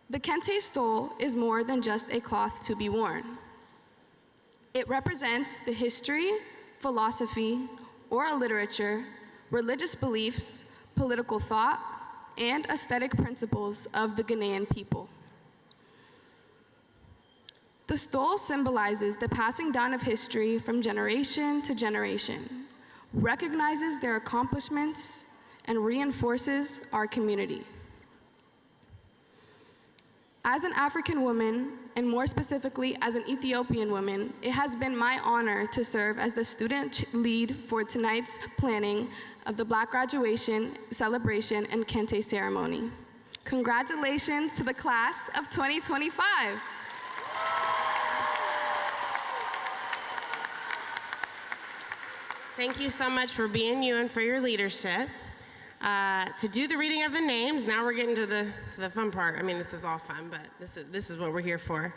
The Kente stole is more than just a cloth to be worn. It represents the history, philosophy, oral literature, religious beliefs, political thought, and aesthetic principles of the Ghanaian people. The stole symbolizes the passing down of history from generation to generation, recognizes their accomplishments, and reinforces our community. As an African woman, and more specifically as an Ethiopian woman, it has been my honor to serve as the student lead for tonight's planning of the Black Graduation, Celebration, and Kente Ceremony. Congratulations to the class of 2025. Thank you so much for being you and for your leadership. To do the reading of the names, now we're getting to the fun part. I mean, this is all fun, but this is what we're here for.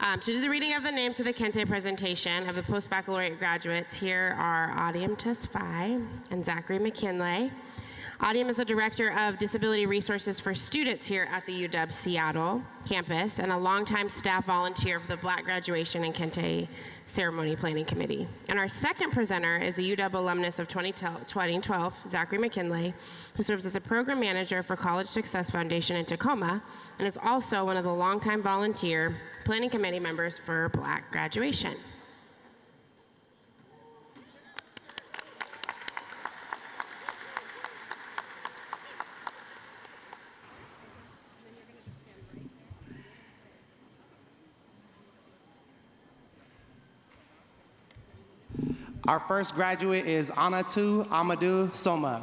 To do the reading of the names for the Kente presentation of the post-baccalaureate graduates, here are Audium Tesfaye and Zachary McKinley. Audium is the Director of Disability Resources for Students here at the UW Seattle campus and a longtime staff volunteer for the Black Graduation and Kente Ceremony Planning Committee. And our second presenter is the UW alumnus of 2012, Zachary McKinley, who serves as a program manager for College Success Foundation in Tacoma and is also one of the longtime volunteer planning committee members for Black Graduation. Our first graduate is Anatu Amadou Soma.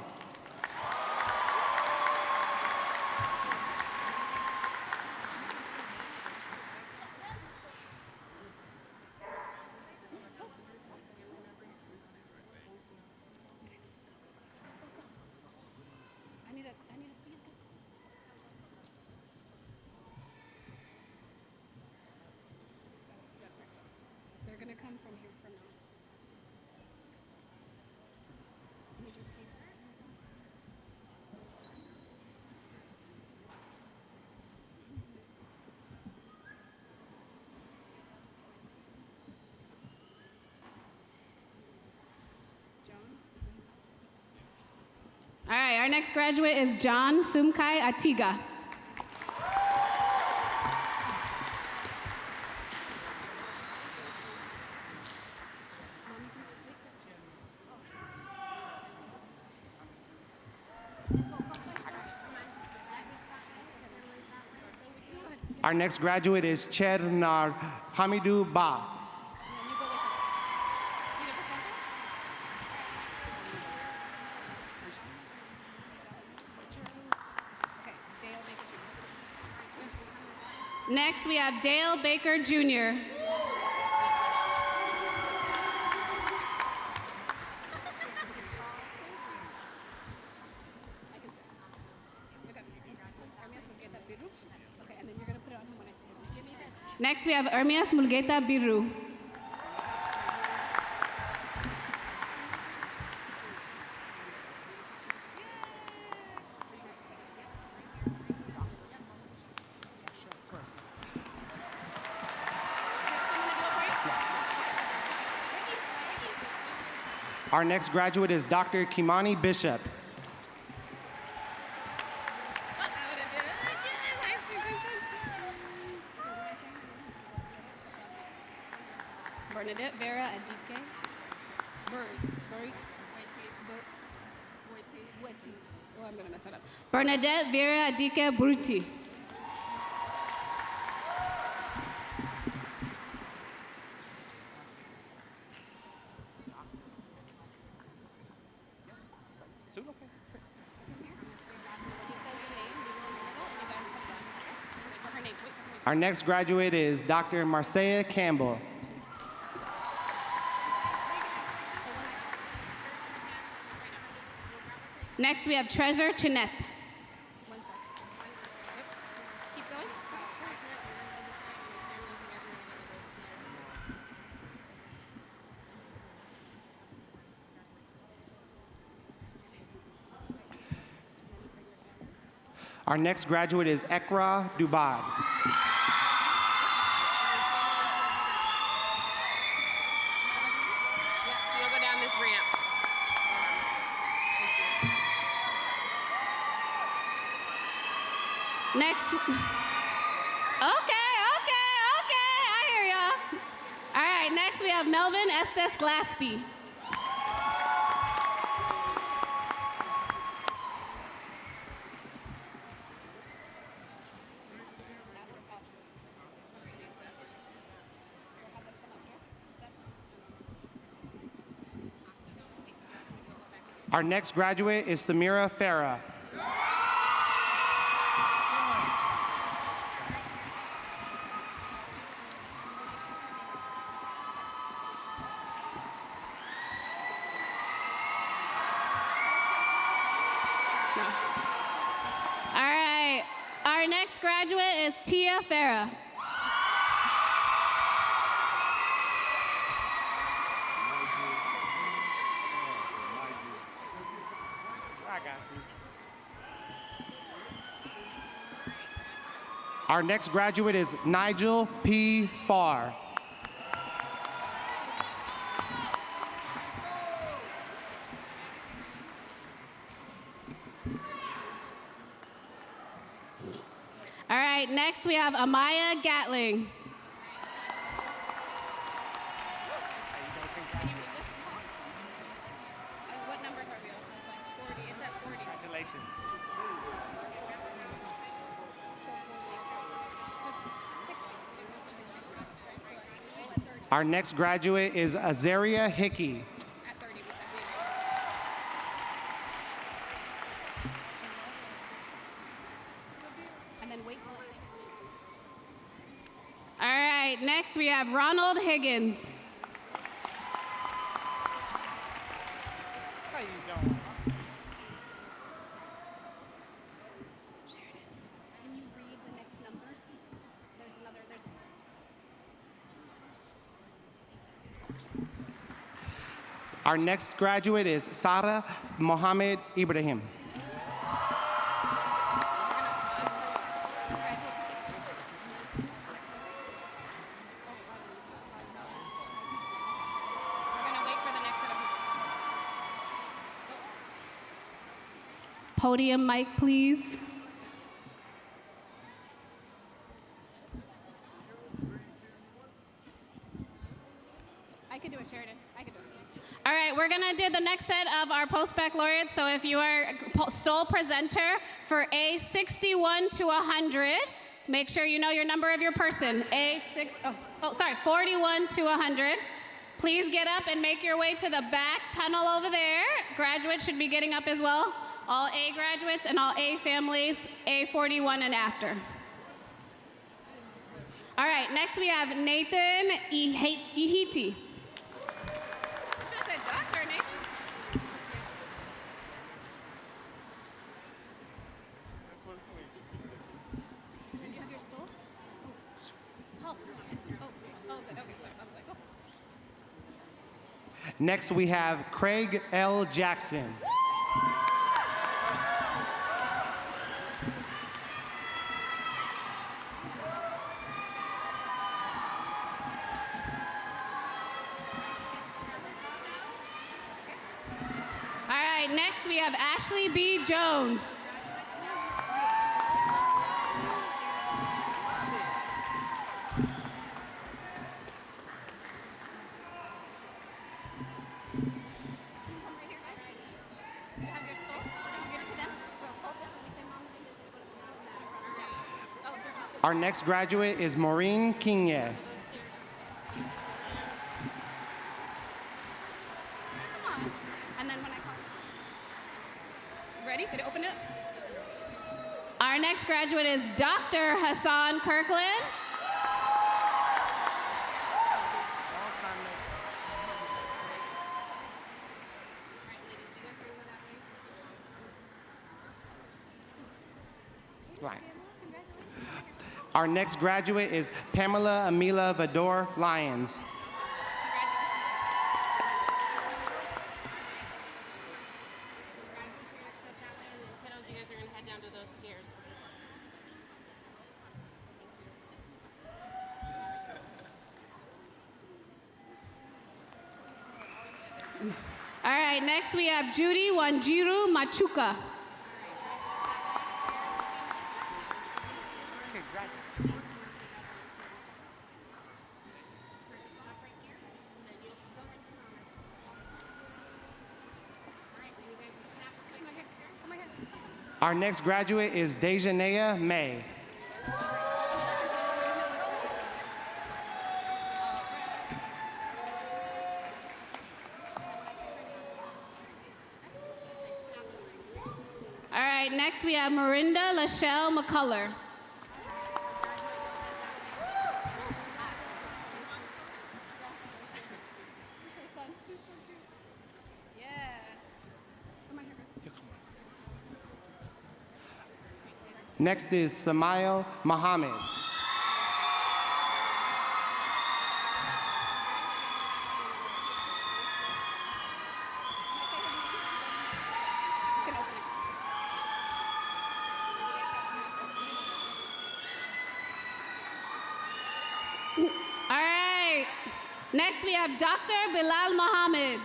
They're gonna come from here from now. All right, our next graduate is John Sumkai Atiga. Our next graduate is Chernar Hamidou Ba. Next, we have Dale Baker Jr. Next, we have Ermias Mulgeta Biru. Our next graduate is Dr. Kimani Bishop. Bernadette Vera Adike. Oh, I'm gonna mess that up. Bernadette Vera Adike Bruti. Our next graduate is Dr. Marcia Campbell. Next, we have Treasure Chineth. One sec. Yep. Keep going. Our next graduate is Ekra Dubad. Yep, so you'll go down this ramp. Next. Okay, I hear y'all. All right, next we have Melvin Estes Glaspie. Our next graduate is Samira Farah. All right, our next graduate is Tia Farah. Our next graduate is Nigel P. Farr. All right, next we have Amaya Gatling. What numbers are we on? It's like 40. It's at 40. Congratulations. Our next graduate is Azaria Hickey. At 30, we said. And then wait till it's. All right, next we have Ronald Higgins. How you doing? Sheridan, can you read the next numbers? There's Our next graduate is Sarah Mohammed Ibrahim. Podium mic, please. I could do it, Sheridan. I could do it. All right, we're gonna do the next set of our post-baccalaureate. So if you are sole presenter for A61 to 100, make sure you know your number of your person. 41 to 100. Please get up and make your way to the back tunnel over there. Graduates should be getting up as well. All A graduates and all A families, A41 and after. All right, next we have Nathan Ihiti. Should have said Dr. Nathan. Do you have your stool? Oh, good. Okay, sorry. I was like, oh. Next, we have Craig L. Jackson. All right, next we have Ashley B. Jones. Our next graduate is Maureen Kinye. And then when I call. Ready? Did it open it up? Our next graduate is Dr. Hassan Kirkland. Right. Our next graduate is Pamela Amila Vador Lyons. Kiddos, you guys are going to head down to those stairs. All right, next we have Judy Wanjiru Machuka. Our next graduate is Dejanea May. All right, next we have Marinda Lachelle McCullough. Next is Samael Mohammed. All right, next we have Dr. Bilal Mohammed.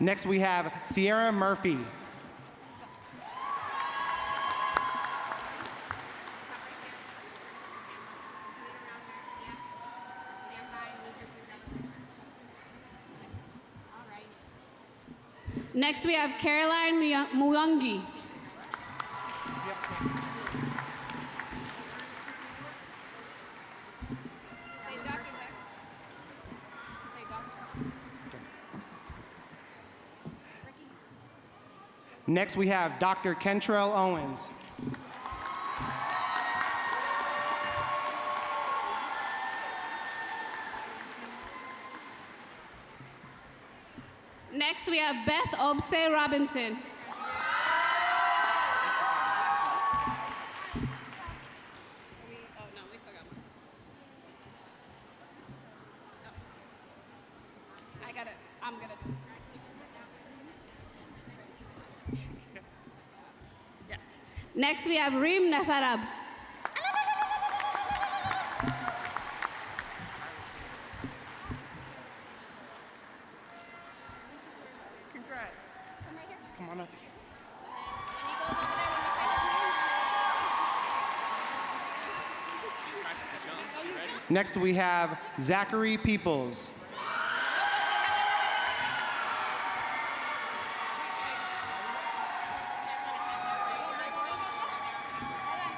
Next we have Sierra Murphy. Next we have Caroline Muyangi. Say Dr. Zach. Say Dr. Next we have Dr. Kentrell Owens. Next we have Beth Obse Robinson. I got it. I'm gonna do it. Yes. Next we have Reem Nasarab. Congrats. Come right here. Come on up. When he goes over there, when we say his name. Next we have Zachary Peoples.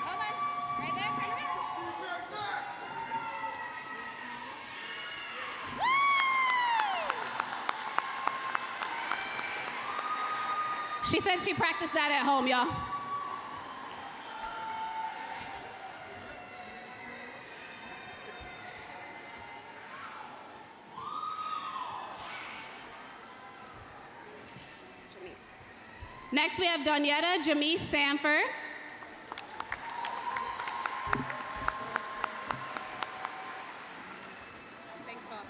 Hold on. Right there, turn around. She said she practiced that at home, y'all. Next, we have Donyetta Jamise Sanford. Thanks, Bob.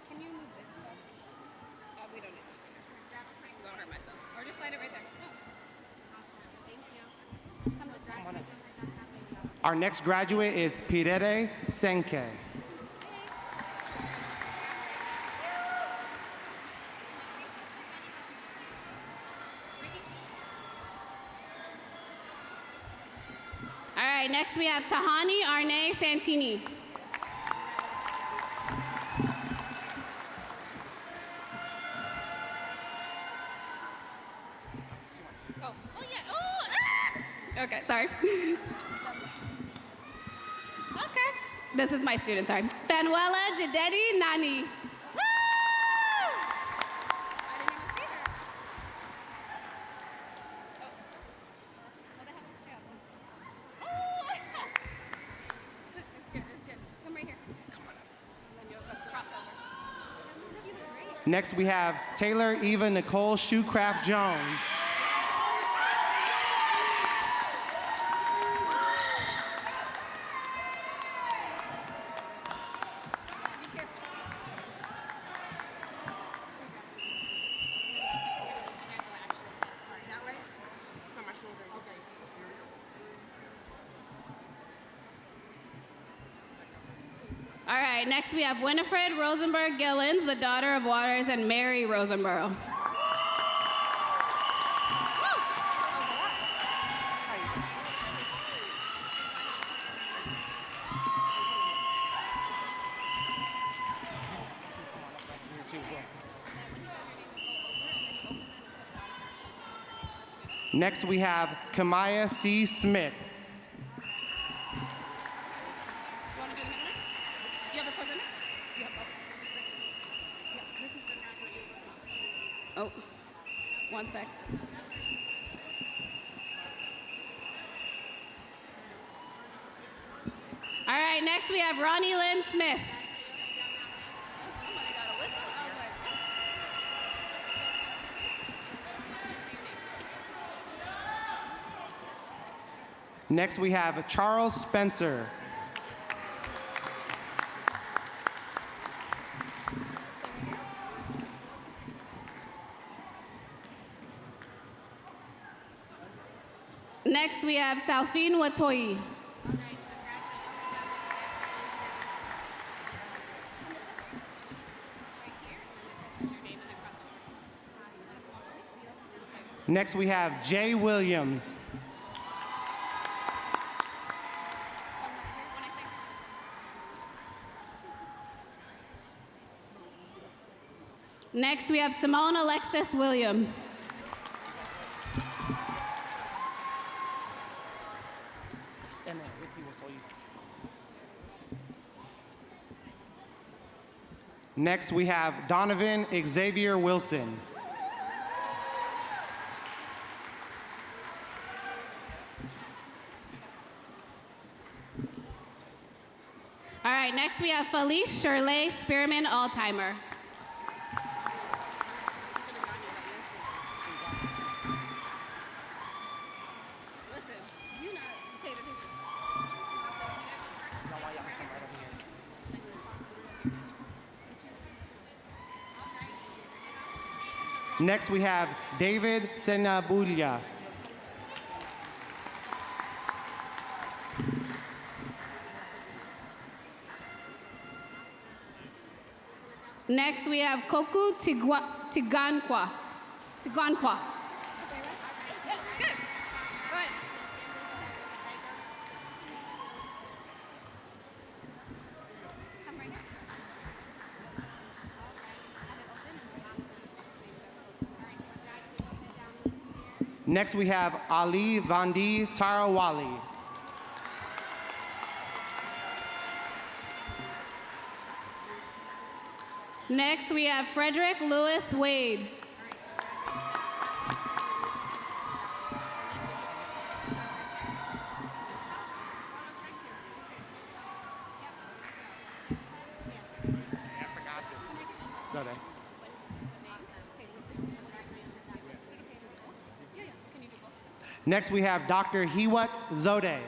Can you move this, Bob? We don't need this. I'm gonna hurt myself. Or just slide it right there. Thank you. Come this way. Our next graduate is Pirere Senke. right, next we have Tahani Arne Santini. Okay, sorry. Okay. This is my student, sorry. Fanuela Jadedi Nani. Woo! I didn't even see her. Oh. Well, they have a chair. Oh! It's good, it's good. Come right here. Come on up. And then let's cross over. You look great. Next, we have Taylor Eva Nicole Shoecraft Jones. All right, next we have Winifred Rosenberg Gillens, the daughter of Waters and Mary Rosenberg. Next, we have Kamaya C. Smith. Oh, one sec. All right, next we have Ronnie Lynn Smith. Next, we have Charles Spencer. Next, we have Salfine Watoi. Next, we have Jay Williams. Next, we have Simone Alexis Williams. Next, we have Donovan Xavier Wilson. All right, next we have Felice Shirley Spearman Alzheimer. Listen, you're not paying attention. Next, we have David Senabulia. Next, we have Koku Tigankwa. Tigankwa. Good. Go ahead. Come right here. Next, we have Ali Vandi Tarawali. Next, we have Frederick Lewis Wade. Next, we have Dr. Hiwat Zode.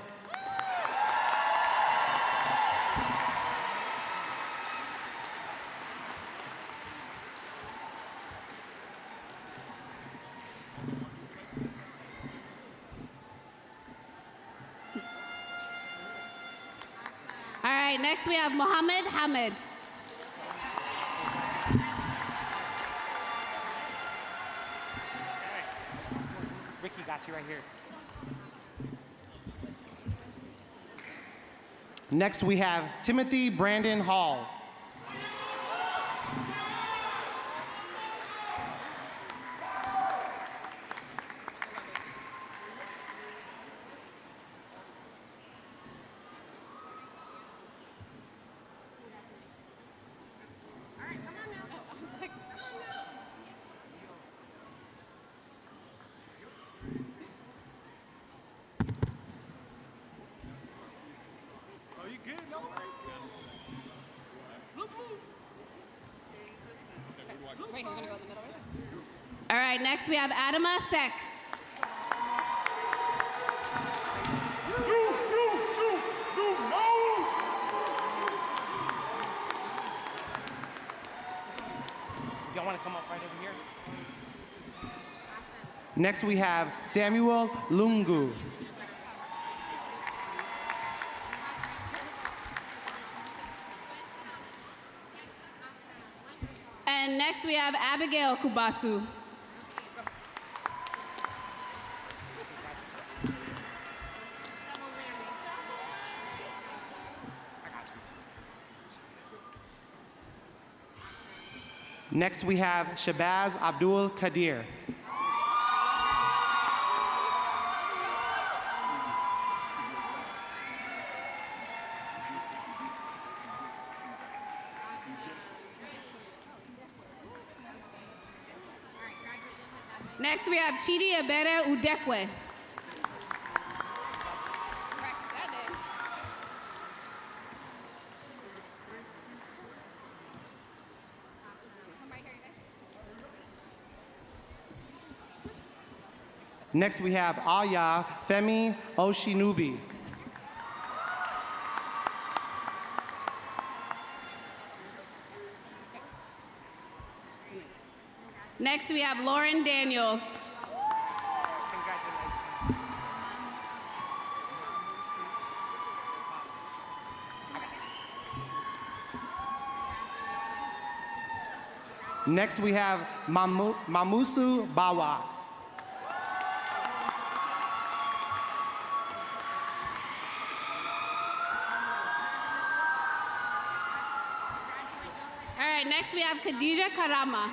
All right, next we have Mohammed Hamid. Ricky got you right here. Next, we have Timothy Brandon Hall. All right, next we have Adama Sek. Y'all want to come up right over here? Next, we have Samuel Lungu. And next we have Abigail Kubasu. Next, we have Shabazz Abdul Kadir. Next we have Chidi Ebere Udekwe. Next, we have Aya Femi Oshinubi. Next we have Lauren Daniels. Next, we have Mamusu Bawa. All right, next we have Khadija Karama.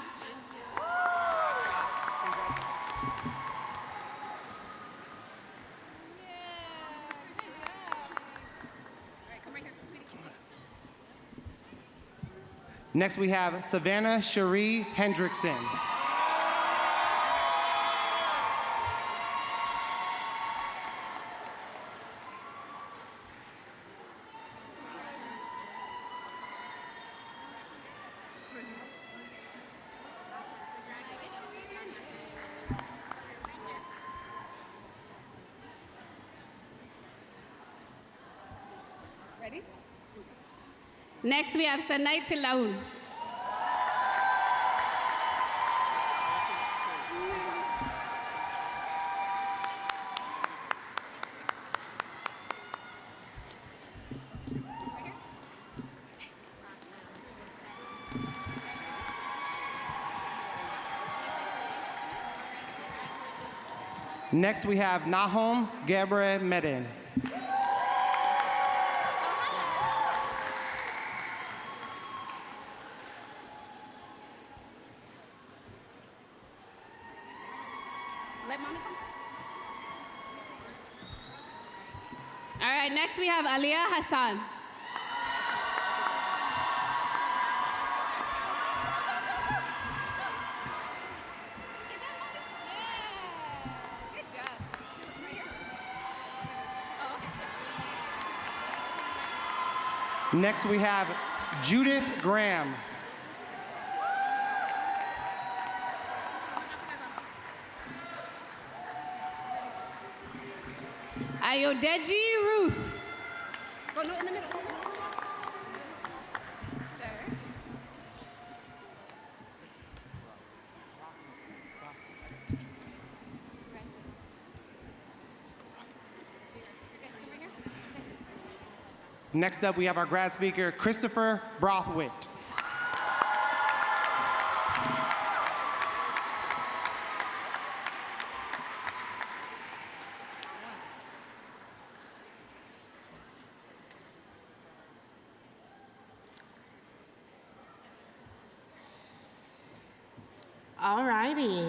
Next, we have Savannah Cherie Hendrickson. Ready? Next we have Sanai Tilaun. Next, we have Nahom Gebre Medin. Let Mommy come. All right, next we have Aliyah Hassan. Next, we have Judith Graham. Ayodeji Ruth. Go no, in the middle. Sir. Next up, we have our grad speaker, Christopher Brothwitt. All righty.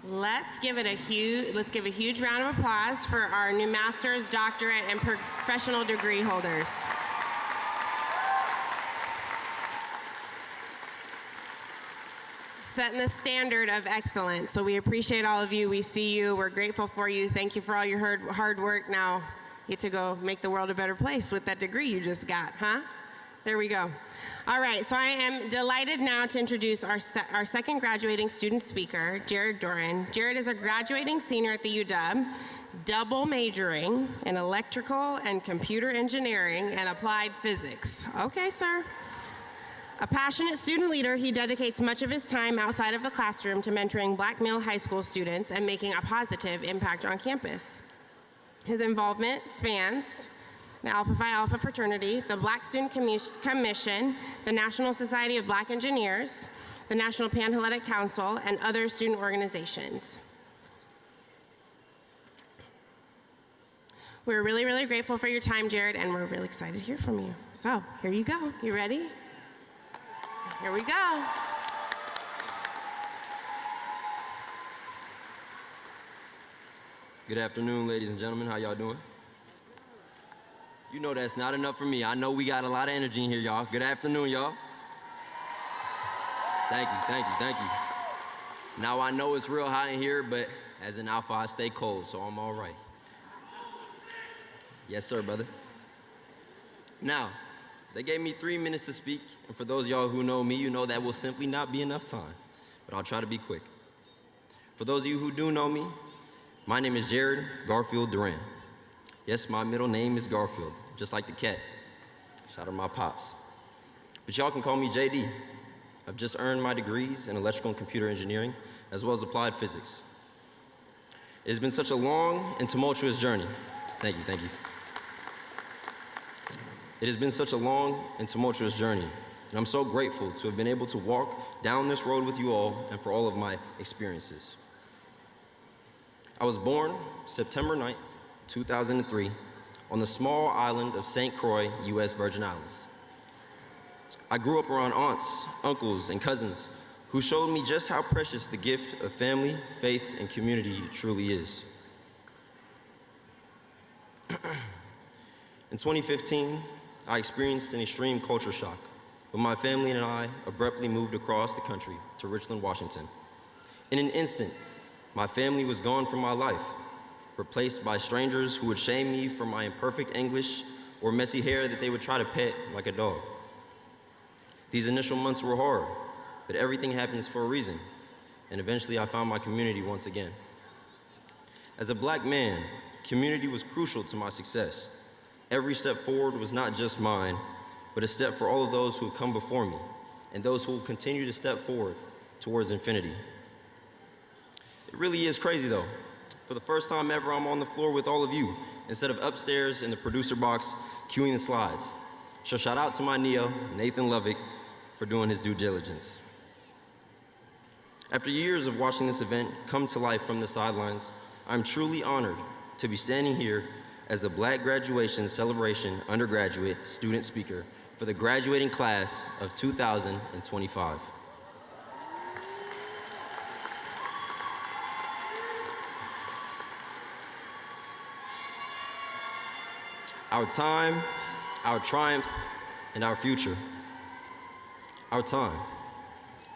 Let's give a huge round of applause for our new master's, doctorate, and professional degree holders. Setting the standard of excellence. So we appreciate all of you. We see you. We're grateful for you. Thank you for all your hard work. Now you get to go make the world a better place with that degree you just got, huh? There we go. All right, so I am delighted now to introduce our second graduating student speaker, Jared Doran. Jared is a graduating senior at the UW, double majoring in electrical and computer engineering and applied physics. Okay, sir. A passionate student leader, he dedicates much of his time outside of the classroom to mentoring Black male high school students and making a positive impact on campus. His involvement spans the Alpha Phi Alpha fraternity, the Black Student Commission, the National Society of Black Engineers, the National Panhellenic Council, and other student organizations. We're really, really grateful for your time, Jared, and we're really excited to hear from you. So, here you go. You ready? Here we go. Good afternoon, ladies and gentlemen. How y'all doing? You know that's not enough for me. I know we got a lot of energy in here, y'all. Good afternoon, y'all. Thank you, thank you, thank you. Now I know it's real hot in here, but as an Alpha, I stay cold, so I'm all right. Yes, sir, brother. Now, they gave me 3 minutes to speak, and for those of y'all who know me, you know that will simply not be enough time, but I'll try to be quick. For those of you who do know me, my name is Jared Garfield Doran. Yes, my middle name is Garfield, just like the cat. Shout out to my pops. But y'all can call me JD. I've just earned my degrees in electrical and computer engineering, as well as applied physics. It has been such a long and tumultuous journey. Thank you, thank you. It has been such a long and tumultuous journey, and I'm so grateful to have been able to walk down this road with you all and for all of my experiences. I was born September 9th, 2003, on the small island of St. Croix, U.S. Virgin Islands. I grew up around aunts, uncles, and cousins who showed me just how precious the gift of family, faith, and community truly is. In 2015, I experienced an extreme culture shock when my family and I abruptly moved across the country to Richland, Washington. In an instant, my family was gone from my life, replaced by strangers who would shame me for my imperfect English or messy hair that they would try to pet like a dog. These initial months were hard, but everything happens for a reason, and eventually I found my community once again. As a Black man, community was crucial to my success. Every step forward was not just mine, but a step for all of those who have come before me, and those who will continue to step forward towards infinity. It really is crazy though. For the first time ever, I'm on the floor with all of you, instead of upstairs in the producer box, cueing the slides. So shout out to my Neo, Nathan Lovick, for doing his due diligence. After years of watching this event come to life from the sidelines, I'm truly honored to be standing here as a Black Graduation Celebration undergraduate student speaker for the graduating class of 2025. Our time, our triumph, and our future. Our time.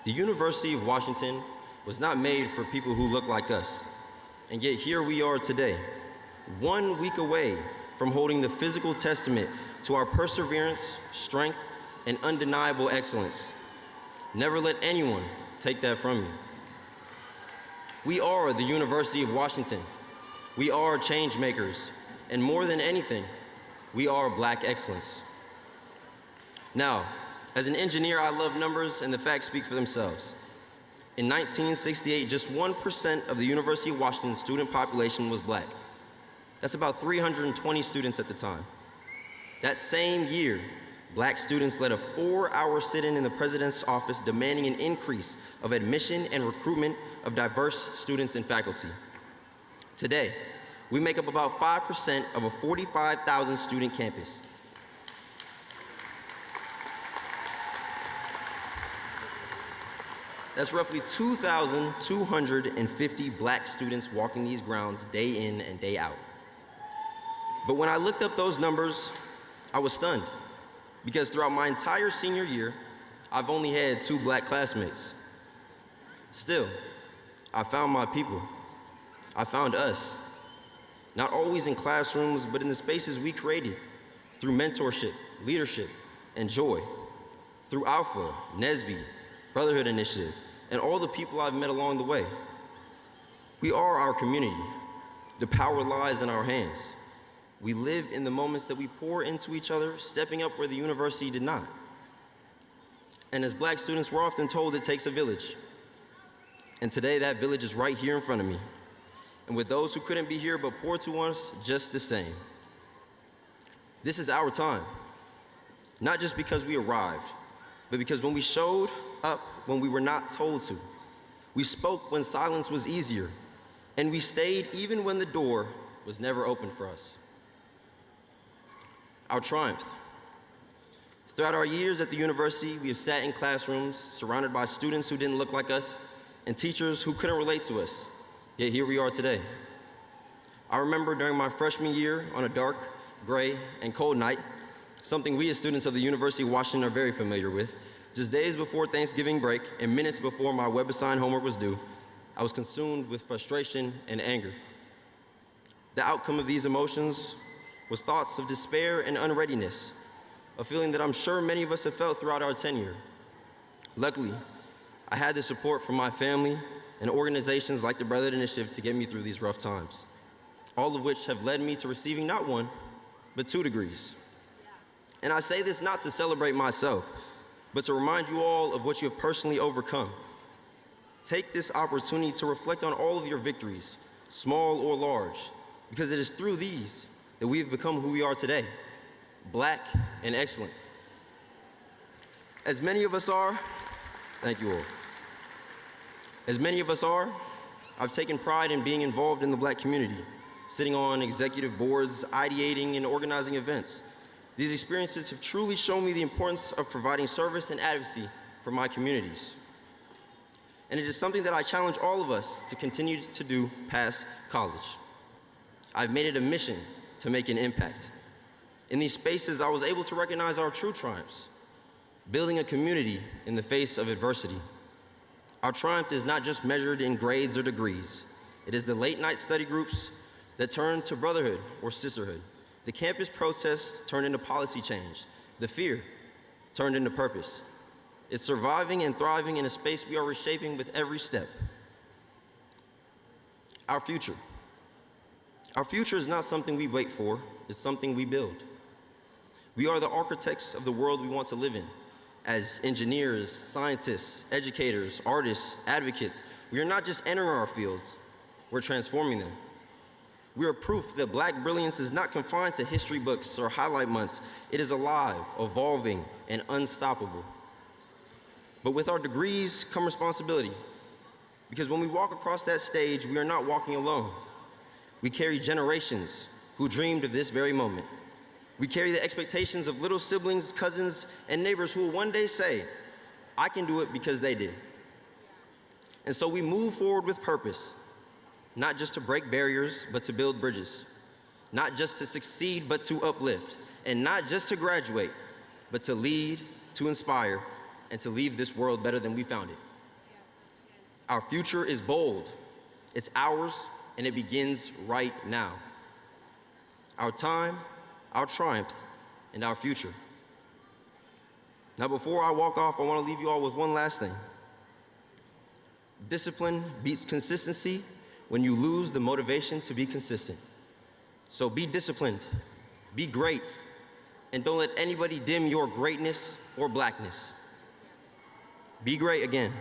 The University of Washington was not made for people who look like us, and yet here we are today, 1 week away from holding the physical testament to our perseverance, strength, and undeniable excellence. Never let anyone take that from you. We are the University of Washington. We are change makers, and more than anything, we are Black excellence. Now, as an engineer, I love numbers, and the facts speak for themselves. In 1968, just 1% of the University of Washington's student population was Black. That's about 320 students at the time. That same year, Black students led a 4-hour sit-in in the president's office demanding an increase of admission and recruitment of diverse students and faculty. Today, we make up about 5% of a 45,000 student campus. That's roughly 2,250 black students walking these grounds day in and day out. But when I looked up those numbers, I was stunned, because throughout my entire senior year, I've only had 2 black classmates. Still, I found my people. I found us. Not always in classrooms, but in the spaces we created through mentorship, leadership, and joy. Through Alpha, Nesby, Brotherhood Initiative, and all the people I've met along the way. We are our community. The power lies in our hands. We live in the moments that we pour into each other, stepping up where the university did not. And as black students, we're often told it takes a village. And today, that village is right here in front of me. And with those who couldn't be here but poured to us just the same. This is our time. Not just because we arrived, but because when we showed up when we were not told to. We spoke when silence was easier. And we stayed even when the door was never open for us. Our triumph. Throughout our years at the university, we have sat in classrooms surrounded by students who didn't look like us and teachers who couldn't relate to us, yet here we are today. I remember during my freshman year on a dark, gray, and cold night, something we as students of the University of Washington are very familiar with, just days before Thanksgiving break and minutes before my web-assigned homework was due, I was consumed with frustration and anger. The outcome of these emotions was thoughts of despair and unreadiness, a feeling that I'm sure many of us have felt throughout our tenure. Luckily, I had the support from my family and organizations like the Brotherhood Initiative to get me through these rough times, all of which have led me to receiving not 1, but 2 degrees. And I say this not to celebrate myself, but to remind you all of what you have personally overcome. Take this opportunity to reflect on all of your victories, small or large, because it is through these that we have become who we are today, black and excellent. As many of us are, thank you all. As many of us are, I've taken pride in being involved in the black community, sitting on executive boards, ideating and organizing events. These experiences have truly shown me the importance of providing service and advocacy for my communities. And it is something that I challenge all of us to continue to do past college. I've made it a mission to make an impact. In these spaces, I was able to recognize our true triumphs, building a community in the face of adversity. Our triumph is not just measured in grades or degrees. It is the late-night study groups that turn to brotherhood or sisterhood, the campus protests turned into policy change, the fear turned into purpose. It's surviving and thriving in a space we are reshaping with every step. Our future. Our future is not something we wait for, it's something we build. We are the architects of the world we want to live in. As engineers, scientists, educators, artists, advocates, we are not just entering our fields, we're transforming them. We are proof that black brilliance is not confined to history books or highlight months. It is alive, evolving, and unstoppable. But with our degrees come responsibility, because when we walk across that stage, we are not walking alone. We carry generations who dreamed of this very moment. We carry the expectations of little siblings, cousins, and neighbors who will one day say, I can do it because they did. And so we move forward with purpose, not just to break barriers, but to build bridges. Not just to succeed, but to uplift. And not just to graduate, but to lead, to inspire, and to leave this world better than we found it. Our future is bold. It's ours, and it begins right now. Our time, our triumph, and our future. Now, before I walk off, I want to leave you all with one last thing. Discipline beats consistency when you lose the motivation to be consistent. So be disciplined, be great, and don't let anybody dim your greatness or blackness. Be great again,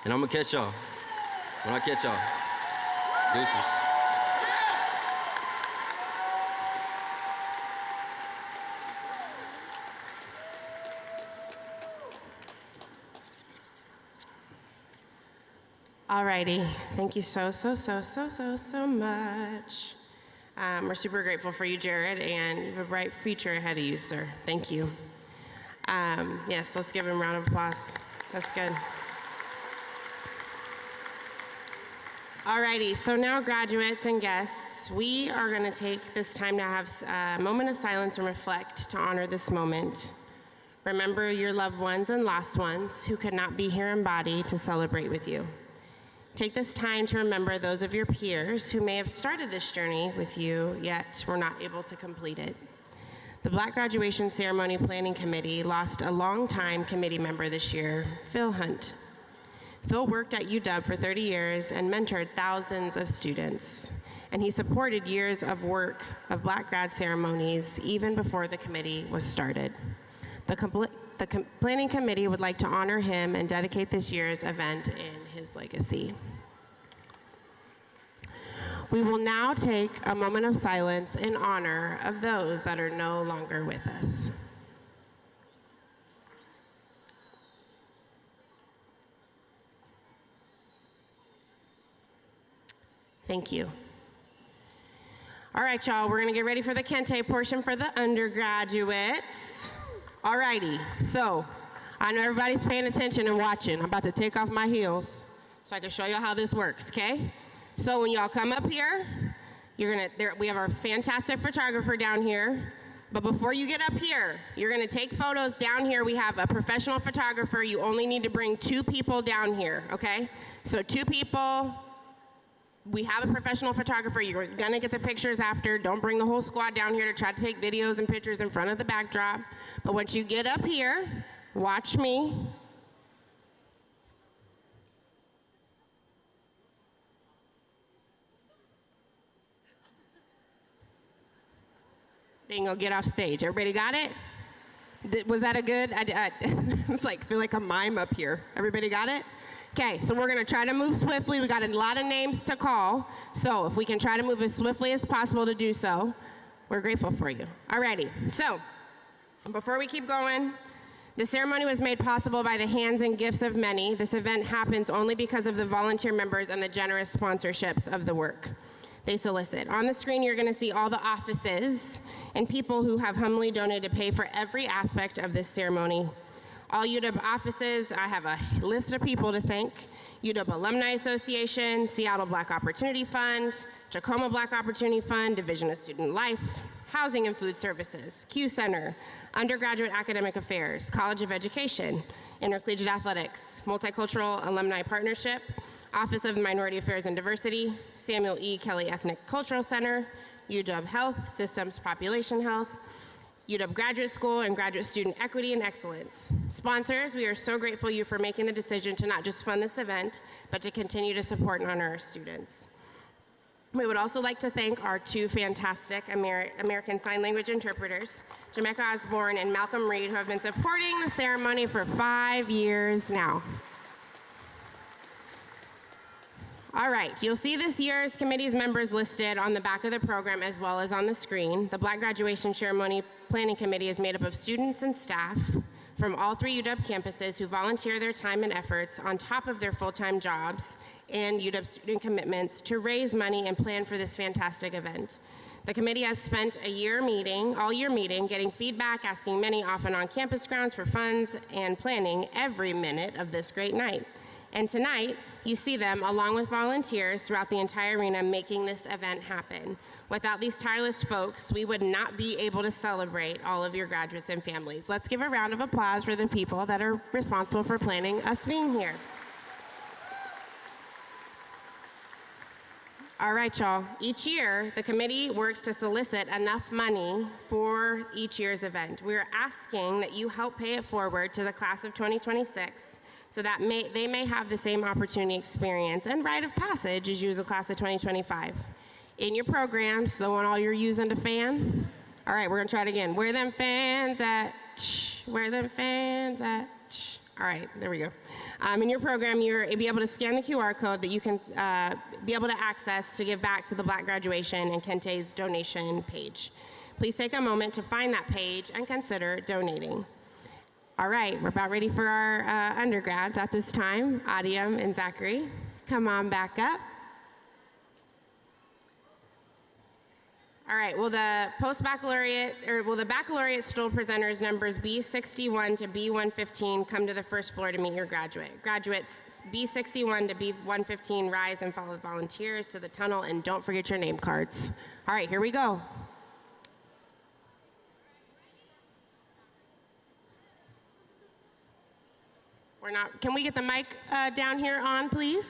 and I'm gonna catch y'all when I catch y'all. Deuces. Alrighty, thank you so much. We're super grateful for you, Jared, and you have a bright future ahead of you, sir. Thank you. Yes, let's give him a round of applause. That's good. Alrighty, so now graduates and guests, we are going to take this time to have a moment of silence and reflect to honor this moment. Remember your loved ones and lost ones who could not be here in body to celebrate with you. Take this time to remember those of your peers who may have started this journey with you, yet were not able to complete it. The Black Graduation Ceremony Planning Committee lost a longtime committee member this year, Phil Hunt. Phil worked at UW for 30 years and mentored thousands of students, and he supported years of work of Black grad ceremonies even before the committee was started. The planning committee would like to honor him and dedicate this year's event in his legacy. We will now take a moment of silence in honor of those that are no longer with us. Thank you. All right, y'all, we're gonna get ready for the Kente portion for the undergraduates. All righty, so I know everybody's paying attention and watching. I'm about to take off my heels so I can show you how this works, okay? So when y'all come up here, we have our fantastic photographer down here. But before you get up here, you're gonna take photos down here. We have a professional photographer. You only need to bring 2 people down here, okay? So 2 people. We have a professional photographer. You're gonna get the pictures after. Don't bring the whole squad down here to try to take videos and pictures in front of the backdrop. But once you get up here, watch me. They ain't gonna get off stage. Everybody got it? Was that a good? It's like, feel like a mime up here. Everybody got it? Okay, so we're gonna try to move swiftly. We got a lot of names to call, so if we can try to move as swiftly as possible to do so, we're grateful for you. Alrighty, so before we keep going, the ceremony was made possible by the hands and gifts of many. This event happens only because of the volunteer members and the generous sponsorships of the work they solicit. On the screen, you're gonna see all the offices and people who have humbly donated to pay for every aspect of this ceremony. All UW offices, I have a list of people to thank. UW Alumni Association, Seattle Black Opportunity Fund, Tacoma Black Opportunity Fund, Division of Student Life, Housing and Food Services, Q Center, Undergraduate Academic Affairs, College of Education, Intercollegiate Athletics, Multicultural Alumni Partnership, Office of Minority Affairs and Diversity, Samuel E. Kelly Ethnic Cultural Center, UW Health, Systems Population Health, UW Graduate School, and Graduate Student Equity and Excellence. Sponsors, we are so grateful you for making the decision to not just fund this event, but to continue to support and honor our students. We would also like to thank our 2 fantastic American Sign Language interpreters, Jamaica Osborne and Malcolm Reed, who have been supporting the ceremony for 5 years now. All right, you'll see this year's committee's members listed on the back of the program as well as on the screen. The Black Graduation Ceremony Planning Committee is made up of students and staff from all 3 UW campuses who volunteer their time and efforts on top of their full-time jobs and UW student commitments to raise money and plan for this fantastic event. The committee has spent all year meeting, getting feedback, asking many often on campus grounds for funds, and planning every minute of this great night. And tonight, you see them, along with volunteers throughout the entire arena, making this event happen. Without these tireless folks, we would not be able to celebrate all of your graduates and families. Let's give a round of applause for the people that are responsible for planning us being here. All right, y'all. Each year, the committee works to solicit enough money for each year's event. We're asking that you help pay it forward to the class of 2026 so that they may have the same opportunity, experience, and rite of passage as you as the class of 2025. In your programs, the one all you're using to fan. All right, we're gonna try it again. Where them fans at? Where them fans at? All right, there we go. In your program, you'll be able to scan the QR code that you can be able to access to give back to the Black Graduation and Kente's donation page. Please take a moment to find that page and consider donating. All right, we're about ready for our undergrads at this time. Adiam and Zachary, come on back up. All right, will the baccalaureate stool presenters numbers B61 to B115 come to the first floor to meet your graduate? Graduates B61 to B115, rise and follow the volunteers to the tunnel, and don't forget your name cards. All right, here we go. Can we get the mic down here on, please?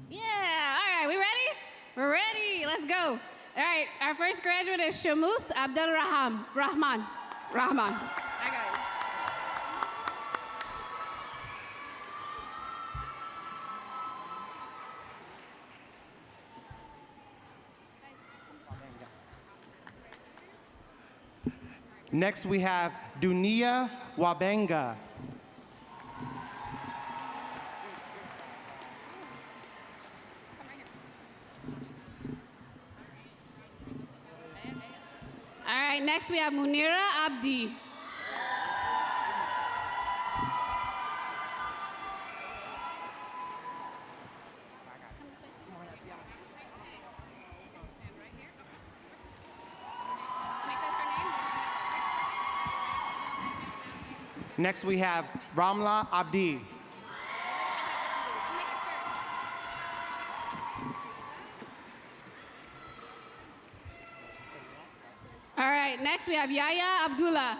Yeah, all right, we ready? We're ready, let's go. All right, our first graduate is Shamus Abdul Rahman. I got it. Next, we have Dunia Wabenga. All right, next we have Munira Abdi. Next, we have Ramla Abdi. All right, next we have Yaya Abdullah.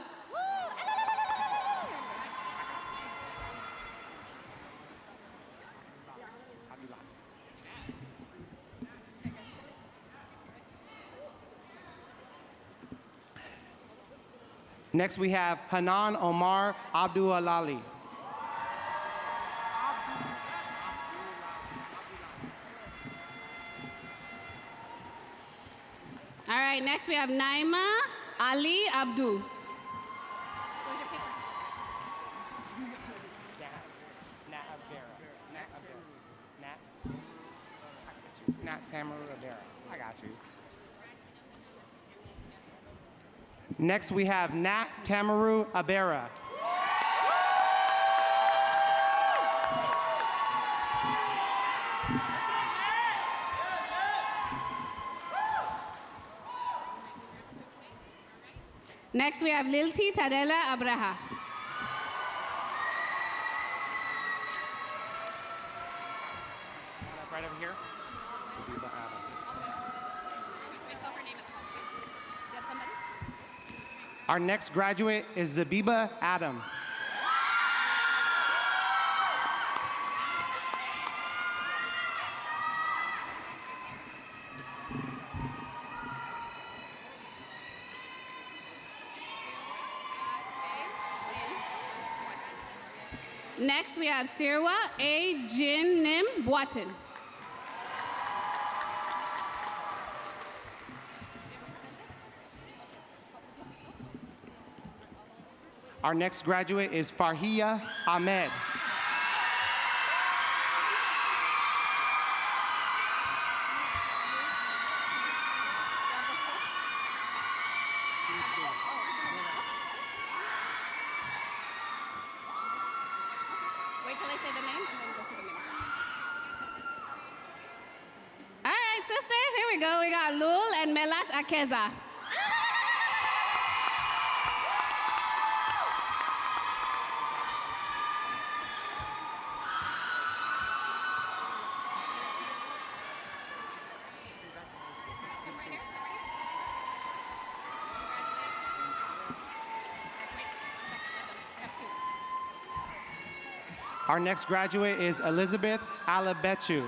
Next, we have Hanan Omar Abdul Alali. All right, next we have Naima Ali Abdul. Nat Tamaru Rivera. I got you. Next, we have Nat Tamaru Abera. Next we have Lilti Tadela Abraha. Right over here. Our next graduate is Zabiba Adam. Next we have Sirwa A. Jin Nim Boatin. Our next graduate is Farhiya Ahmed. Wait till I say the name and then go to the middle. All right, sisters, here we go. We got Lul and Melat Akeza. Our next graduate is Elizabeth Alabechu.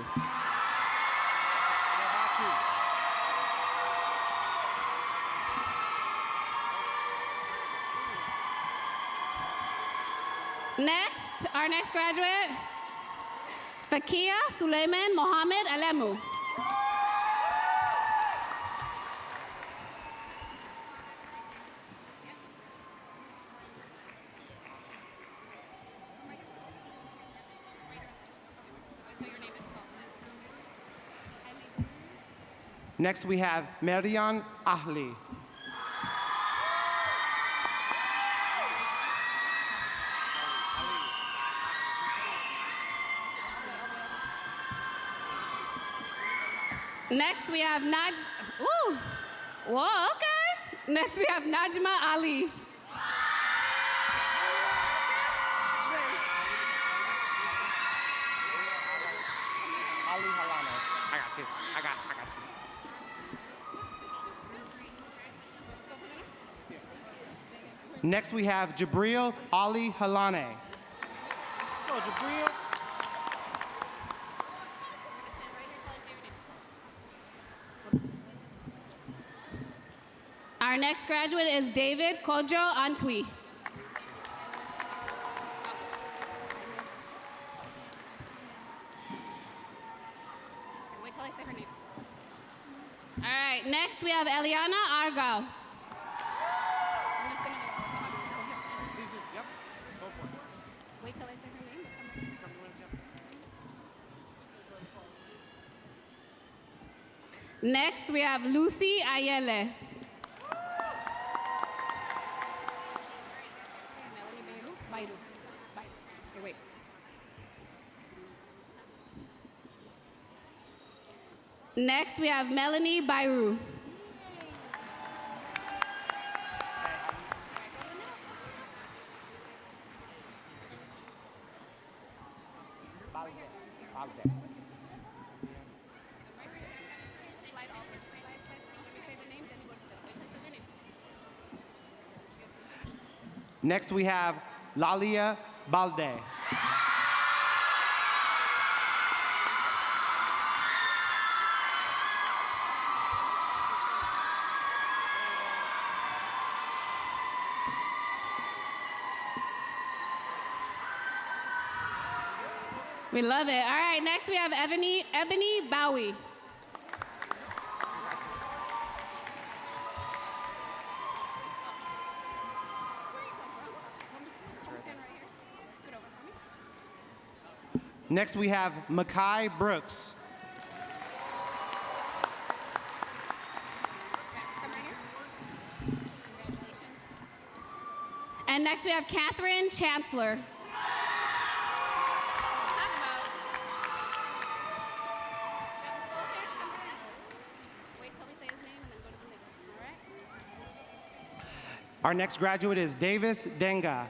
Next, our next graduate, Fakia Suleiman Mohammed Alemu. Next, we have Merian Ahli. Next, we have Ooh. Whoa, okay. Next, we have Najma Ali. Ali Halano. I got you. I got you. Next, we have Jabril Ali Halane. Go, Jabril. Our next graduate is David Kojo Antwi. Wait till I say her name. All right, next we have Eliana Argao. I'm just gonna do it. Yep. Go for it. Wait till I say her name. Next we have Lucy Ayele. Wait. Next, we have Melanie Bairu. Next, we have Lalia Balde. We love it. All right, next we have Ebony Bowie. Next, we have Makai Brooks. And next we have Catherine Chancellor. Our next graduate is Davis Denga.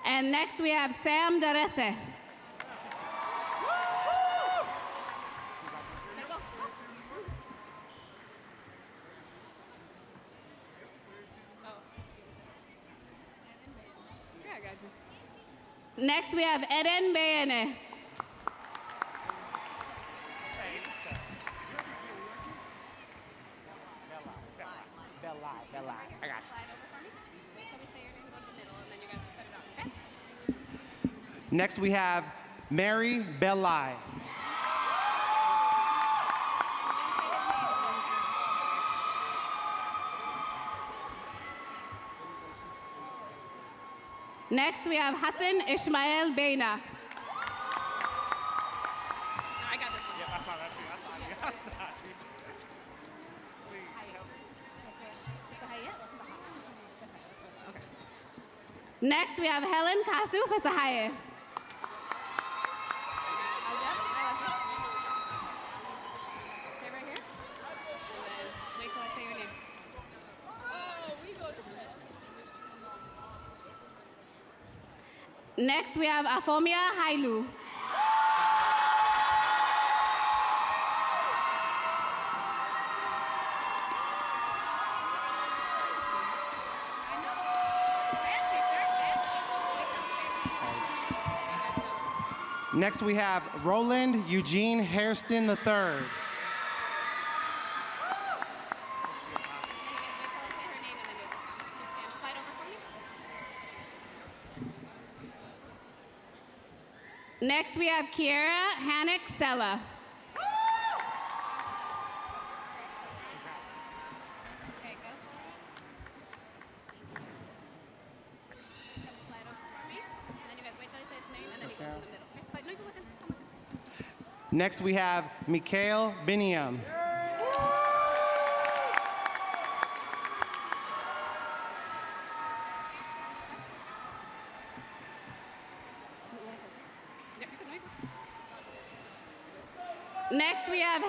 And next we have Sam Darese. Next we have Eden Bayene. Bella. I got you. Next, we have Mary Belli. Next, we have Hassan Ismail Beina. I got this one. Yep, I saw that too. I saw it. Next, we have Helen Kasu Fasahaye. Stay right here. And then wait till I say your name. Next, we have Afomia Hailu. Next, we have Roland Eugene Hairston III. Next, we have Kiera Hannock Sella. Next, we have Mikhail Biniam. Next, we have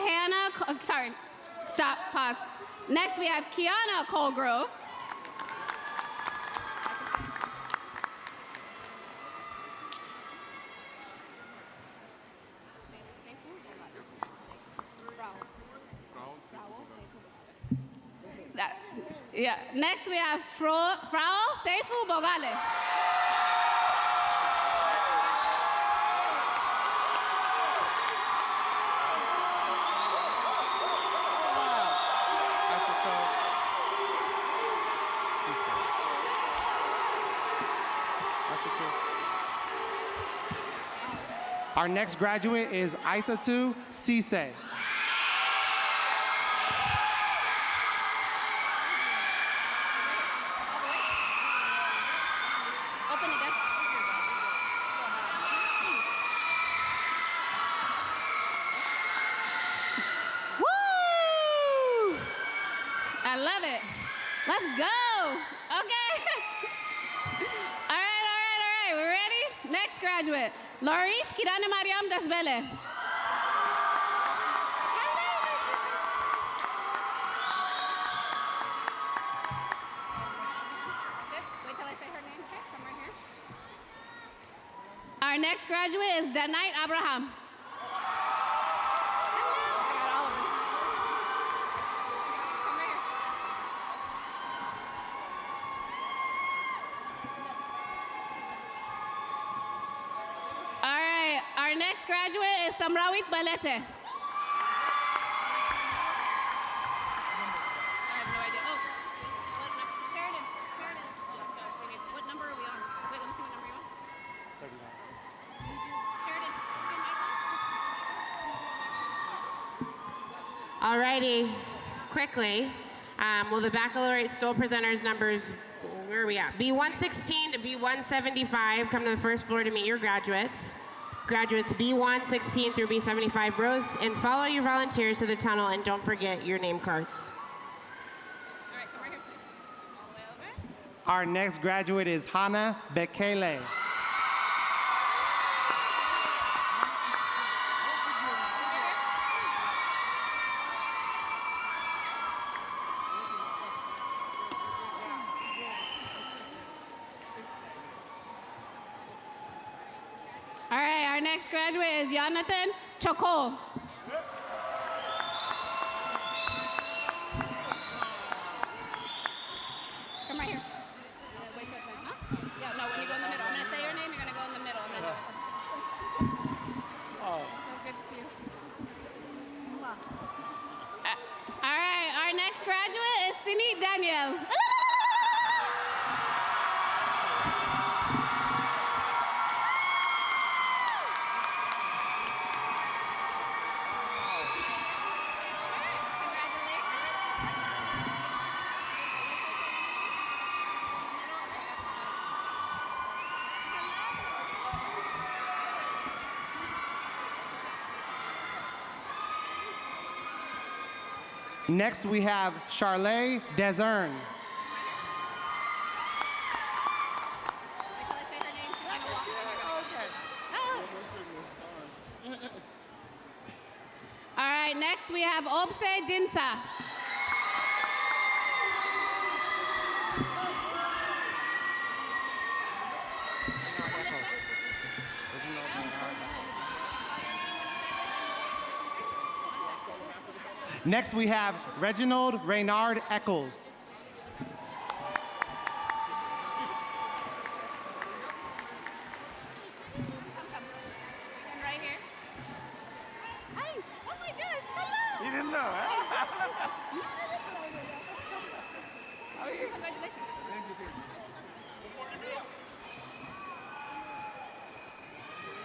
sorry, stop, pause. Next, we have Kiana Colgrove. Yeah. Next, we have Frau Seifu Bogale. Our next graduate is Aissatou Cisse. Open it up. Woo! I love it. Let's go. Okay. All right. We're ready? Next graduate, Loris Kirane Mariam Desbele. Wait till I say her name, okay? Come right here. Our next graduate is Danite Abraham. Hello. I got all of them. Come right here. All right, our next graduate is Samrawit Balete. I have no idea. Oh, Sheridan. What number are we on? Wait, let me see what number you're on. Sheridan. Alrighty, quickly. Will the baccalaureate stool presenters numbers, where are we at? B116 to B175, come to the first floor to meet your graduates. Graduates B116 through B75, rows and follow your volunteers to the tunnel, and don't forget your name cards. All right, come right here, sweetie. All the way over. Our next graduate is Hannah Bekele. All right, our next graduate is Jonathan Chokol. Come right here. Wait till it's my, huh? Yeah, no, when you go in the middle. I'm gonna say your name, you're gonna go in the middle and then do it. Oh. So good to see you. All right, our next graduate is Sini Daniel. Next, we have Charlay Desern. Wait till I say her name. She's gonna walk over. All right, next we have Obse Dinsa. Next, we have Reginald Reynard Eccles. Right here. Hi. Oh my gosh. Hello. You didn't know, huh? Congratulations.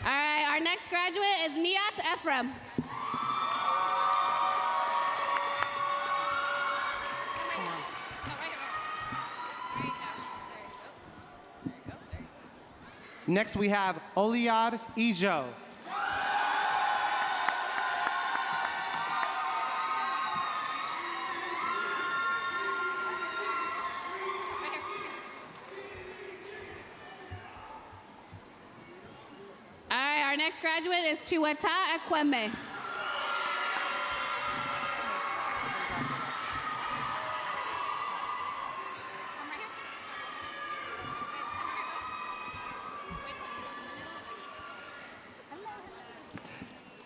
All right, our next graduate is Niat Ephraim. Next, we have Oliad Ijo. All right, our next graduate is Chiweta Ekweme.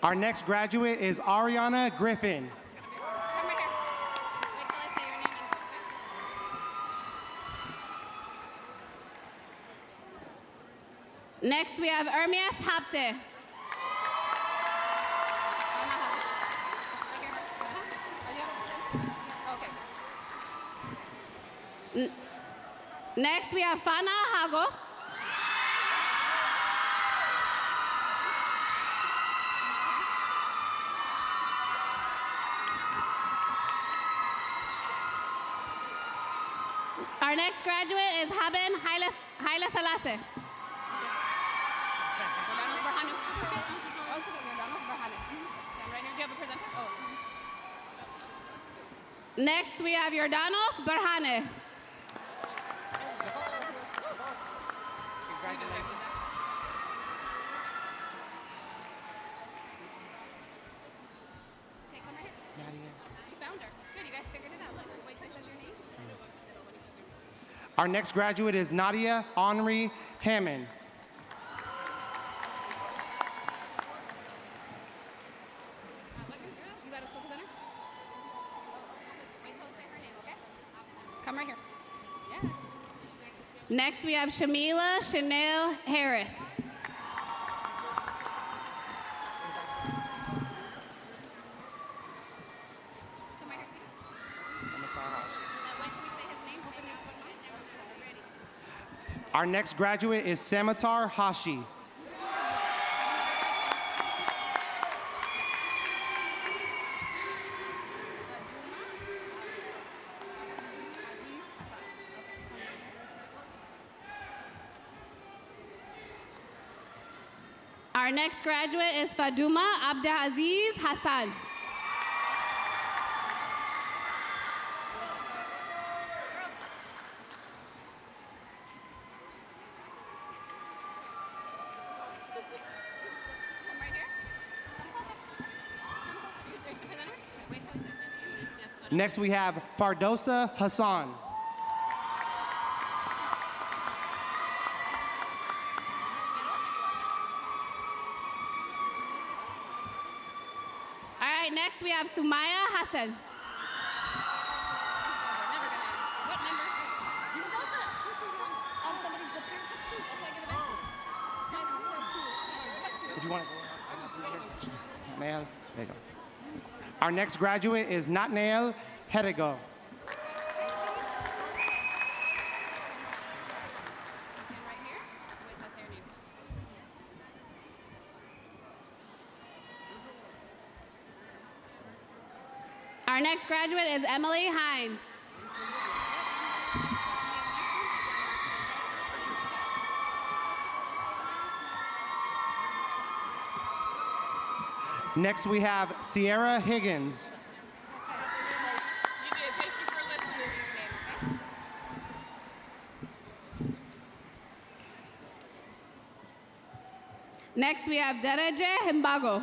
Our next graduate is Ariana Griffin. Come right here. Wait till I say your name and next, we have Ermias Hapte. Next, we have Fana Hagos. Our next graduate is Haben Haile Selassie. Next, we have Jordanos Berhane. Okay, come right here. You found her. It's good. You guys figured it out. Like, wait till he says your name. Our next graduate is Nadia Henri Hammond. You got a still presenter? Wait till I say her name, okay? Come right here. Yeah. Next, we have Shamila Chanel Harris. Come right here, sweetie. Wait till we say his name. Open this one. Ready. Our next graduate is Samatar Hashi. Our next graduate is Faduma Abdelaziz Hassan. Come right here. Come closer. Come closer. Are you the presenter? Wait till he says your name. Next, we have Fardosa Hassan. All right, next we have Sumaya Hassan. What number? Somebody's the parent of two. That's why I give it If you want to go, Nail, there you go. Our next graduate is Natnael Hedego. right here. Wait till I say your name. Our next graduate is Emily Hines. Next, we have Sierra Higgins. You did. Thank you for listening. Next, we have Dereje Himbago.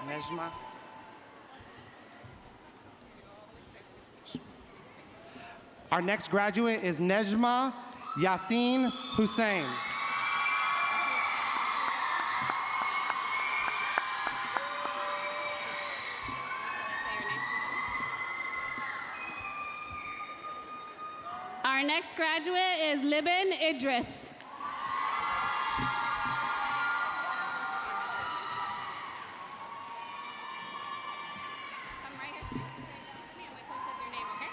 Nejma. Our next graduate is Nejma Yasin Hussein. Our next graduate is Libin Idris. Come right here, sweetie. Wait till it says your name, okay?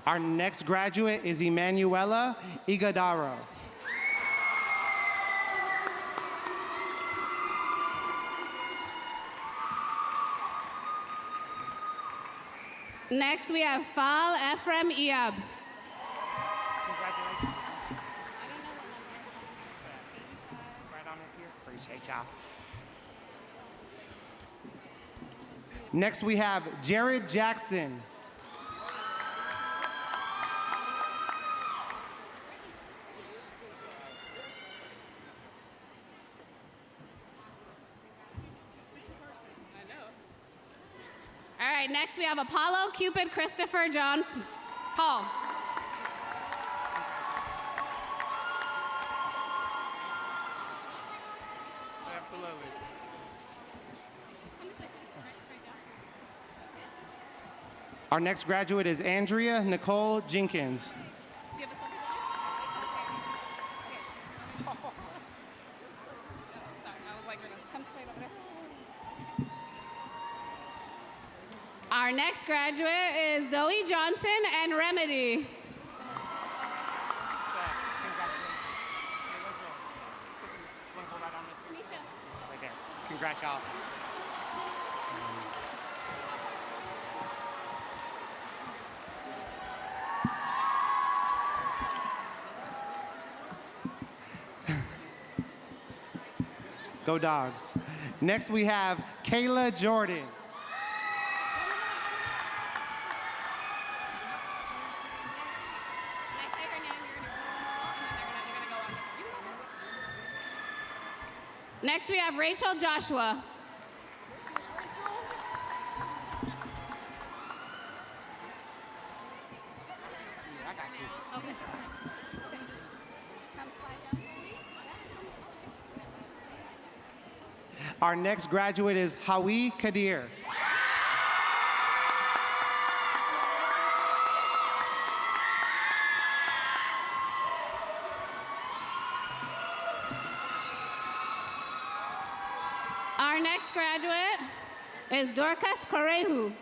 Our next graduate is Emanuela Igadaro. Next, we have Fal Ephraim Iab. Congratulations. I don't know what number. Right on it here. Appreciate y'all. Next, we have Jared Jackson. All right, next we have Apollo Cupid Christopher John Paul. Our next graduate is Andrea Nicole Jenkins. Do you have a silver down? Sorry, I was like, come straight over there. Our next graduate is Zoe Johnson and Remedy. Tanisha. Right there. Congrats, y'all. Go Dogs. Next we have Kayla Jordan. When I say her name, you're gonna go on. You can go. Next, we have Rachel Joshua. I got you. Okay. Come slide down for me. Our next graduate is Hawi Kadir. Our next graduate is Dorcas Korehu.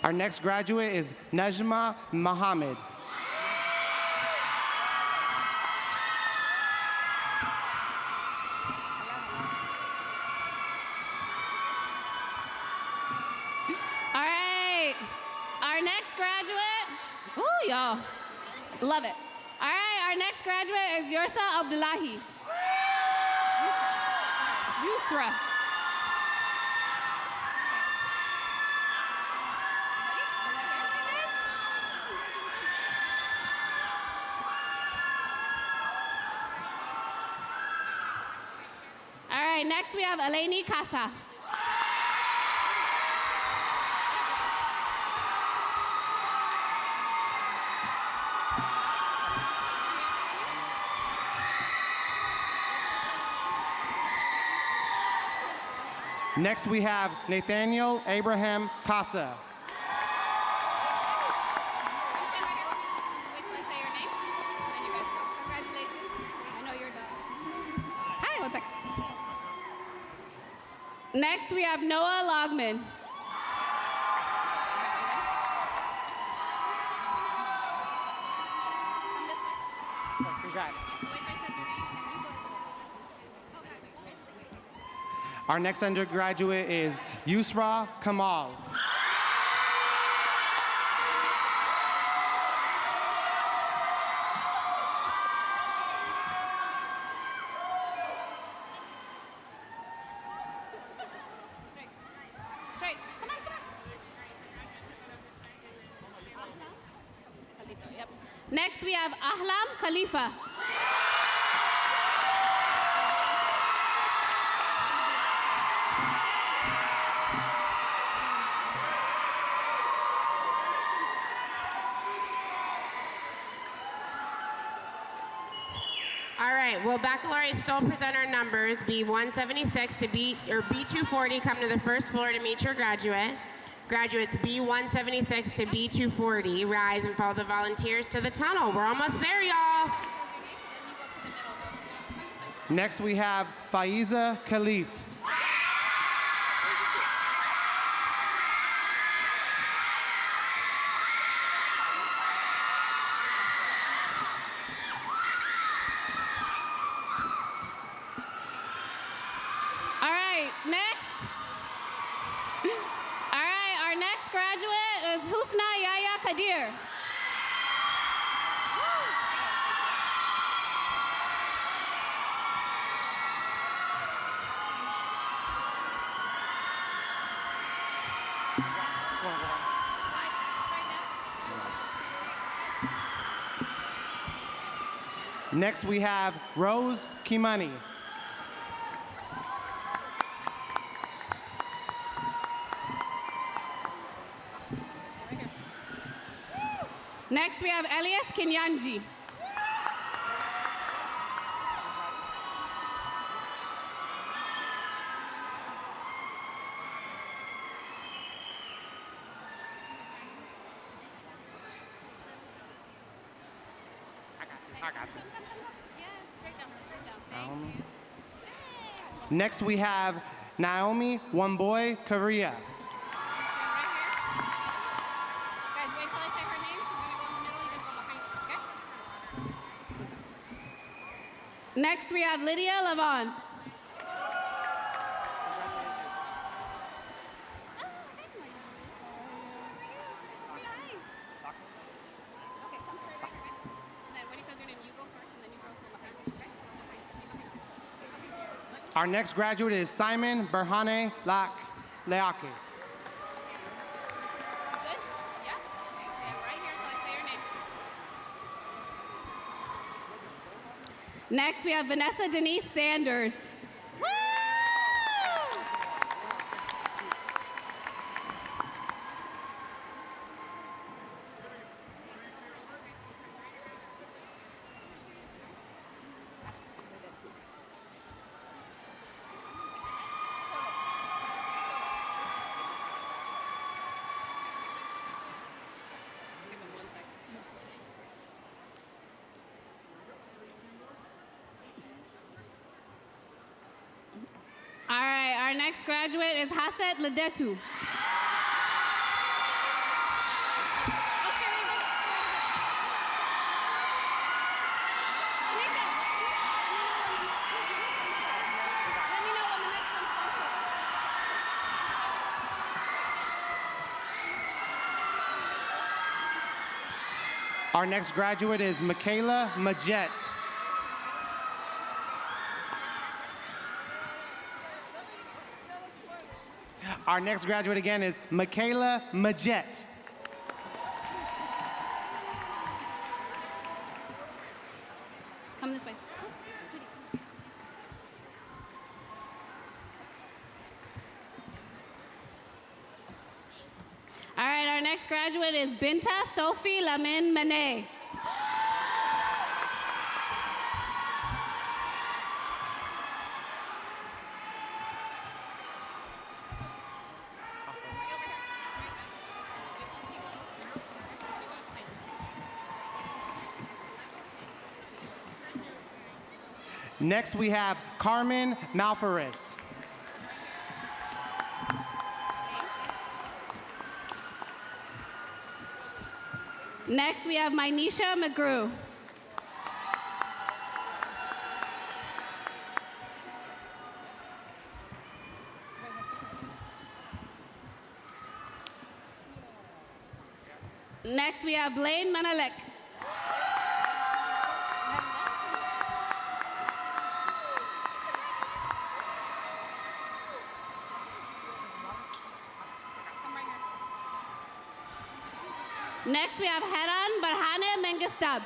Our next graduate is Najma Mohammed. All right. Our next graduate. Ooh, y'all. Love it. All right. Our next graduate is Yursa Abdullahi. Yusra. All right, next we have Eleni Casa. Next we have Nathaniel Abraham Casa. Wait till I say your name, then you guys go. Congratulations. I know you're done. Hi, one second. Next, we have Noah Logman. Come this way. Congrats. Wait till I say your name. Our next undergraduate is Yusra Kamal. Straight. Come on, come on. Khalifa, yep. Next, we have Ahlam Khalifa. All right, will baccalaureate still present our numbers? B176 to B240, come to the first floor to meet your graduate. Graduates B176 to B240, rise and follow the volunteers to the tunnel. We're almost there, y'all. Next we have Faiza Khalif. All right, next. All right, our next graduate is Husna Yaya Kadir. Next we have Rose Kimani. Next, we have Elias Kinyanji. Next, we have Naomi Wamboy Korea. Guys, wait till I say her name. She's gonna go in the middle. You're gonna go behind. Okay? Next, we have Lydia Lavon. Okay, come straight right here. And then when he says your name, you go first, and then you girls go behind. Okay? Our next graduate is Simon Berhane Leake. Good? Yeah? Stand right here until I say your name. Next, we have Vanessa Denise Sanders. Woo! All right, our next graduate is Haset Ledetu. Our next graduate is Michaela Majet. Our next graduate again is Michaela Majet. Come this way. Oh, sweetie. All right, our next graduate is Binta Sophie Lamin Mane. Next, we have Carmen Malfaris. Next, we have Mynisha McGrew. Next, we have Blaine Manalek. Next, we have Heran Barhane Mengestab.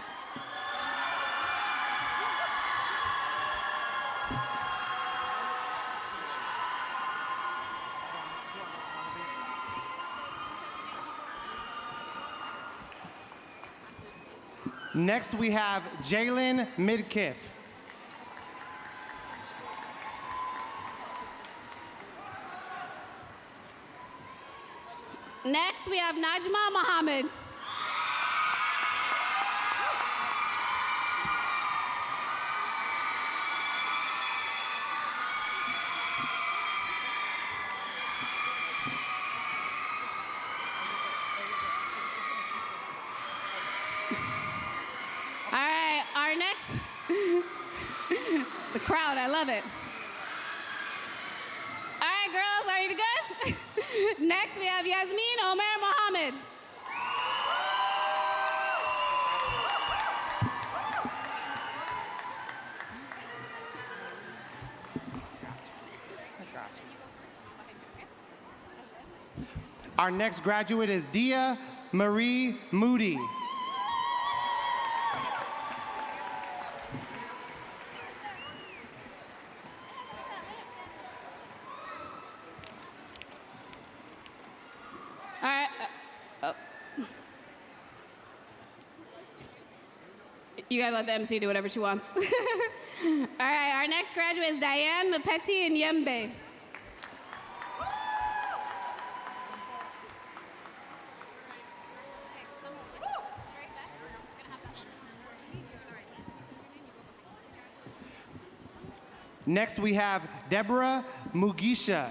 Next, we have Jalen Midkiff. Next, we have Najma Mohammed. All right, our next, the crowd, I love it. All right, girls, are you good? Next, we have Yasmin Omer Mohammed. Our next graduate is Dia Marie Moody. All right. You gotta let the MC do whatever she wants. All right, our next graduate is Diane Mapeti and Yembe. Next, we have Deborah Mugisha.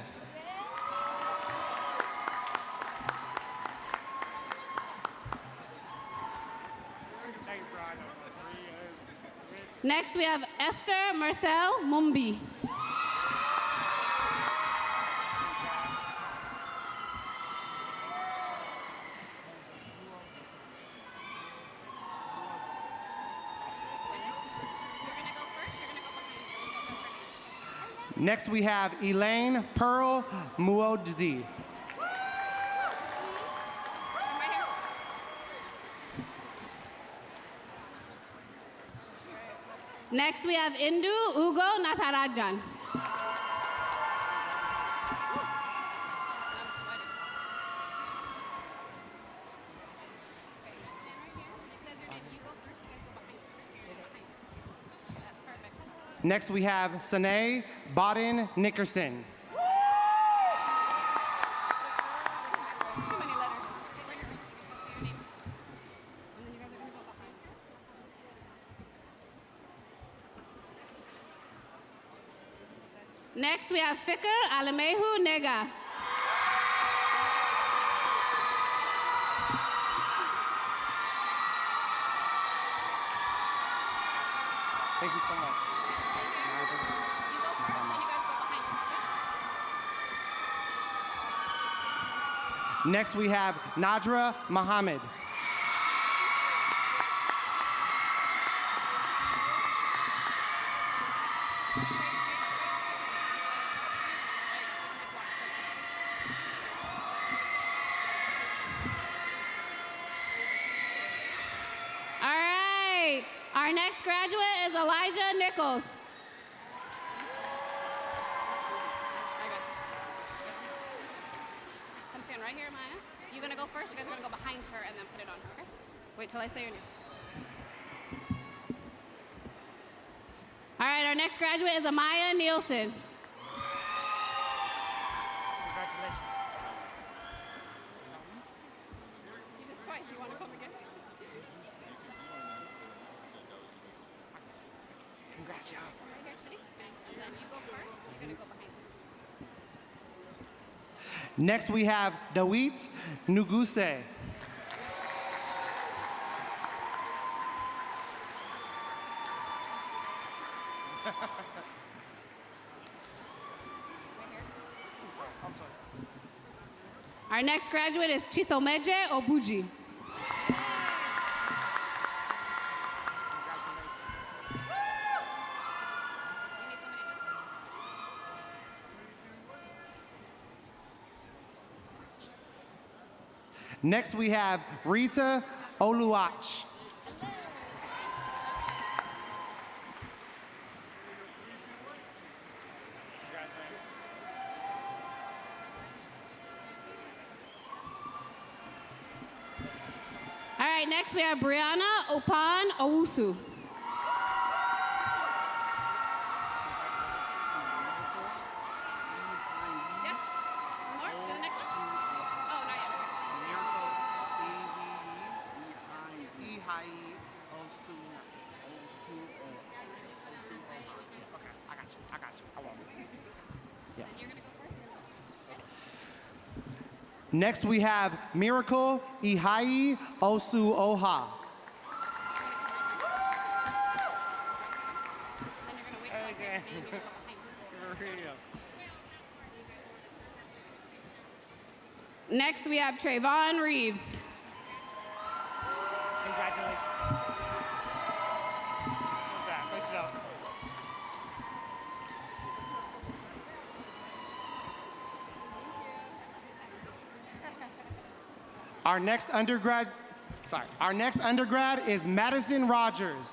Next, we have Esther Marcel Mumbi. Next, we have Elaine Pearl Muodzi. Next, we have Indu Ugo Natarajan. Next, we have Sanae Bodden Nickerson. Next, we have Fikr Alamehu Nega. Thank you so much. You go first, and you guys go behind you, okay? Next, we have Nadra Muhammad. All right, our next graduate is Elijah Nichols. Come stand right here, Maya. You're gonna go first, you guys are gonna go behind her and then put it on her, okay? Wait till I say your name. All right, our next graduate is Amaya Nielsen. Congratulations. You just twice, you wanna come again? Congrats, y'all. Right here, Smitty. And then you go first, you're gonna go behind her. Next, we have Dawit Nuguse. Our next graduate is Chisomeje Obuji. Next, we have Rita Oluwach. All right, next we have Brianna Opan Owusu. Yes? One more? To the next one? Oh, not yet. Yeah. And you're gonna go first? Next, we have Miracle Ihai Osu Oha. Then you're gonna wait till I say your name, you're gonna go behind her. Next, we have Trayvon Reeves. Congratulations. Good job. Our next undergrad is Madison Rogers.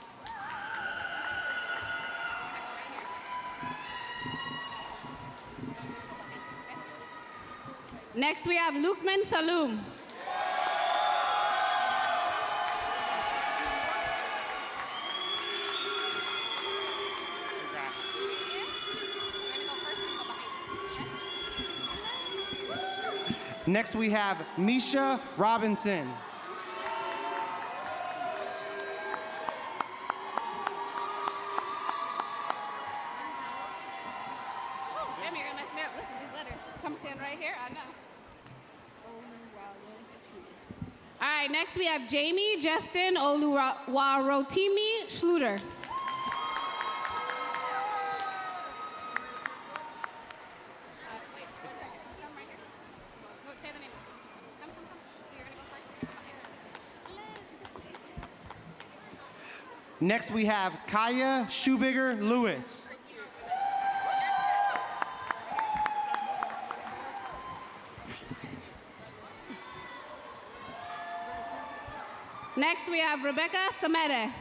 Next, we have Lukman Saloom. Next, we have Misha Robinson. Oh, Jimmy, you're gonna mess me up. Listen, these letters. Come stand right here. I know. All right, next we have Jamie Justin Oluwarotimi Schluter. Say the name. Come. So you're gonna go first. Next, we have Kaya Schubiger Lewis. Next, we have Rebecca Samere.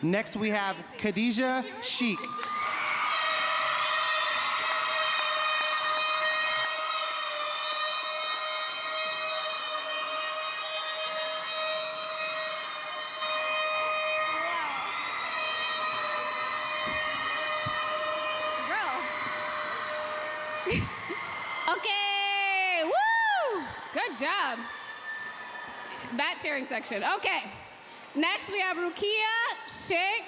Next, we have Khadijah Sheik. Okay, woo! Good job. That cheering section. Okay. Next, we have Rukia Sheikh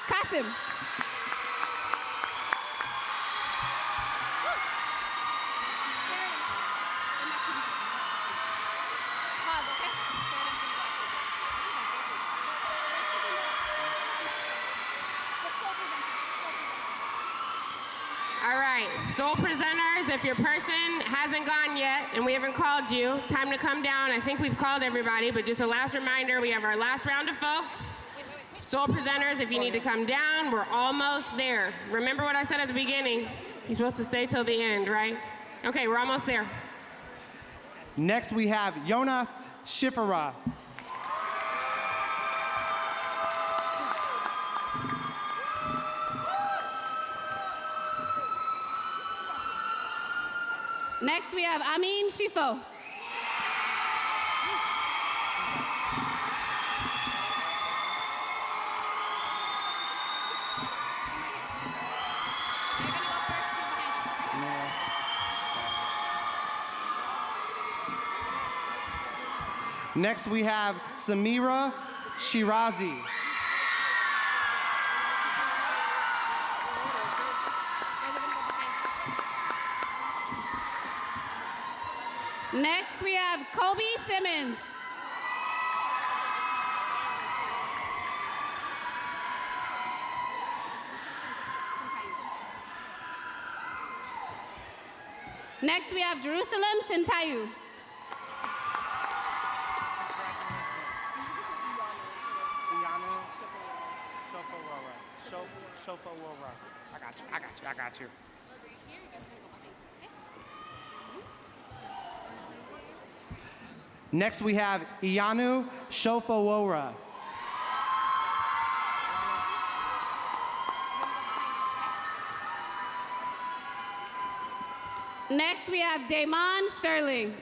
Qasim. Pause, okay? All right, stole presenters, if your person hasn't gone yet and we haven't called you, time to come down. I think we've called everybody, but just a last reminder, we have our last round of folks. Stole presenters, if you need to come down, we're almost there. Remember what I said at the beginning? You're supposed to stay till the end, right? Okay, we're almost there. Next, we have Jonas Schifferer. Next, we have Amin Shifo. Next, we have Samira Shirazi. Next, we have Kobe Simmons. Next, we have Jerusalem Sintayu. I got you. Next, we have Iyanu Shofawora. Next, we have Damon Sterling.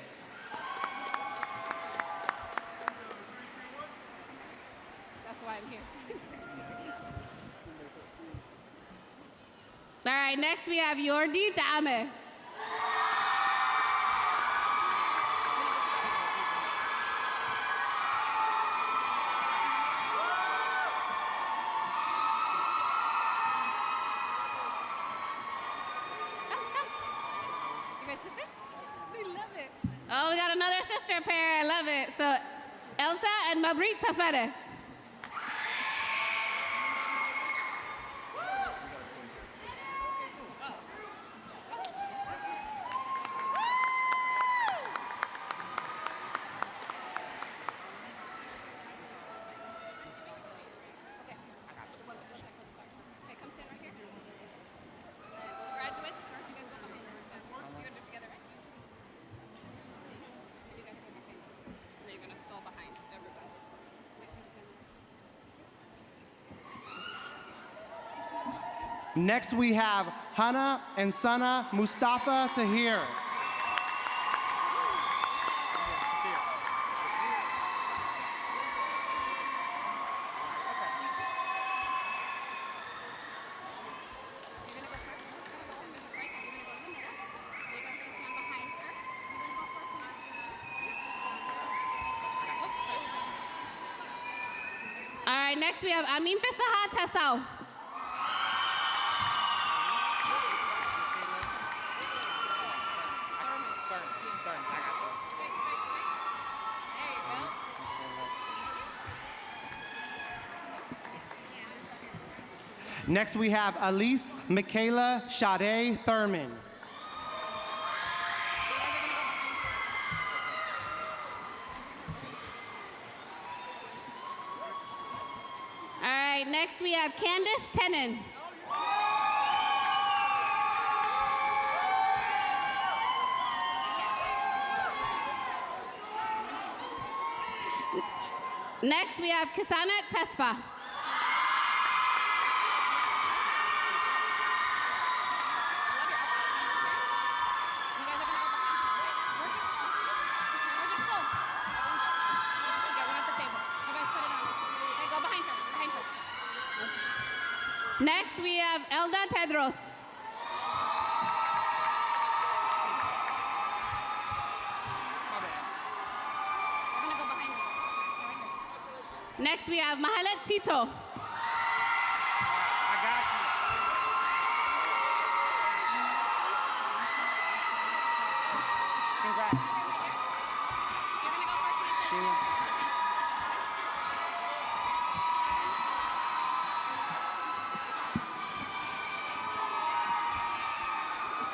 That's why I'm here. All right, next we have Yordi Dame. Oh, we got another sister pair. I love it. So, Elsa and Mabrit Tafere. Next, we have Hana and Sana Mustafa Tahir. right, next we have Amin Fisaha Tesau. Next, we have Elise Michaela Sade Thurman. All right, next we have Candace Tenen. Next we have Kasana Tesfa. Next, we have Elda Tedros. Next, we have Mahalet Tito.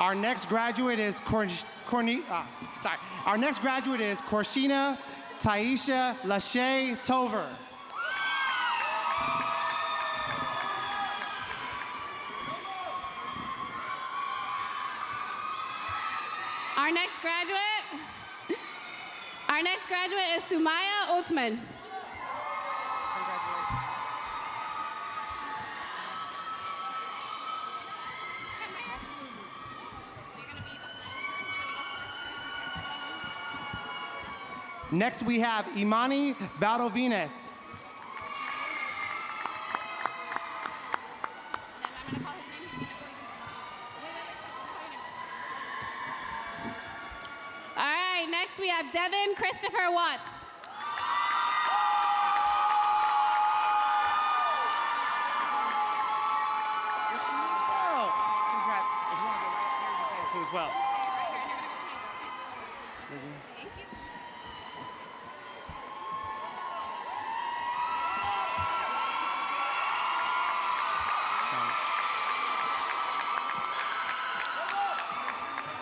Our next graduate is Our next graduate is Corshina Taisha Lachey Tover. Our next graduate is Sumaya Othman. Next, we have Imani Valdovinas. All right, next we have Devin Christopher Watts. As well.